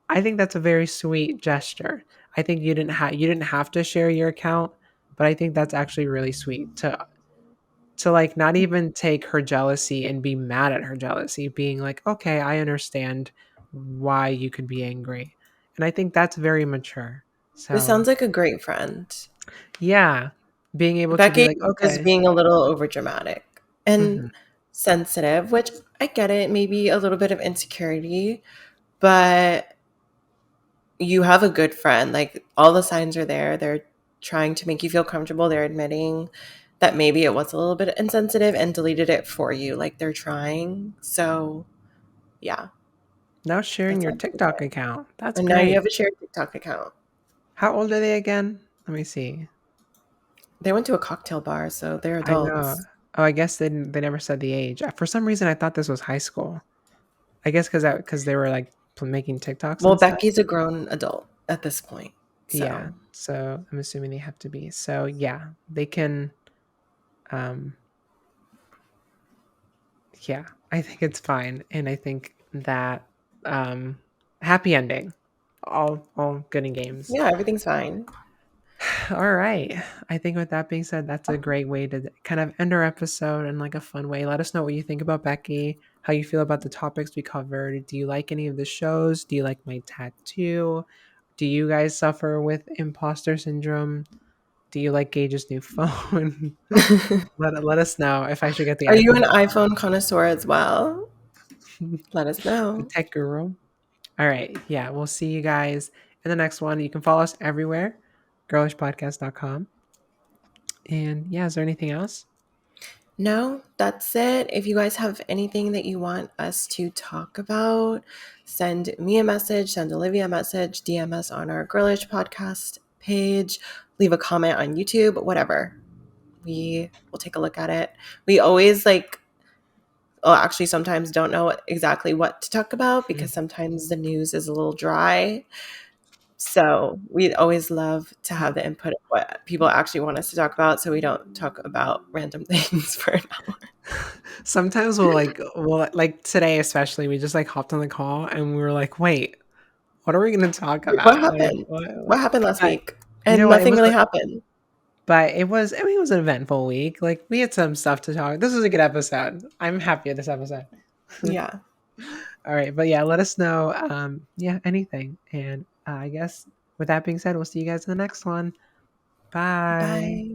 I think that's a very sweet gesture. I think you didn't have to share your account, but I think that's actually really sweet to like not even take her jealousy and be mad at her jealousy, being like, okay, I understand why you could be angry. And I think that's very mature. This So sounds like a great friend. yeah, being able to be Becky like, is okay, being a little overdramatic and hmm sensitive, which I get it, maybe a little bit of insecurity, but you have a good friend. Like all the signs are there. They're trying to make you feel comfortable. They're admitting that maybe it was a little bit insensitive and deleted it for you. Like they're trying. So, yeah, now sharing that your sounds TikTok good. account. That's And now you great. have a shared TikTok account. How old are they again? Let me see. They went to a cocktail bar, so they're I know. adults. Oh, I guess they never said the age. For some reason, I thought this was high school. I guess because they were like making TikToks Well, and stuff. Becky's a grown adult at this point. Yeah. So, So I'm assuming they have to be. So yeah, they can. Um, yeah, I think it's fine, and I think that um, happy ending. All good in games. yeah, everything's fine. All right. I think with that being said, that's a great way to kind of end our episode in like a fun way. Let us know what you think about Becky, how you feel about the topics we covered. Do you like any of the shows? Do you like my tattoo? Do you guys suffer with imposter syndrome? Do you like Gage's new phone? Let us know if I should get the Are you an iPhone. iPhone connoisseur as well? Let us The know. tech guru. All right. Yeah. We'll see you guys in the next one. You can follow us everywhere, girlishpodcast.com. And yeah, is there anything else? No, that's it. If you guys have anything that you want us to talk about, send me a message, send Olivia a message, DM us on our Girlish Podcast page, leave a comment on YouTube, whatever. We will take a look at it. We always actually sometimes don't know exactly what to talk about because sometimes the news is a little dry. So we always love to have the input of what people actually want us to talk about so we don't talk about random things for an hour. Sometimes we'll like today especially we just like hopped on the call and we were like, wait, what are we going to talk What about? Like happened? What happened last but week? you know And what it nothing was really happened. but it was I mean it was an eventful week. Like we had some stuff to talk. This was a good episode. I'm happy with this episode. Yeah. All right, but yeah, let us know yeah, anything. And I guess with that being said, we'll see you guys in the next one. Bye. Bye.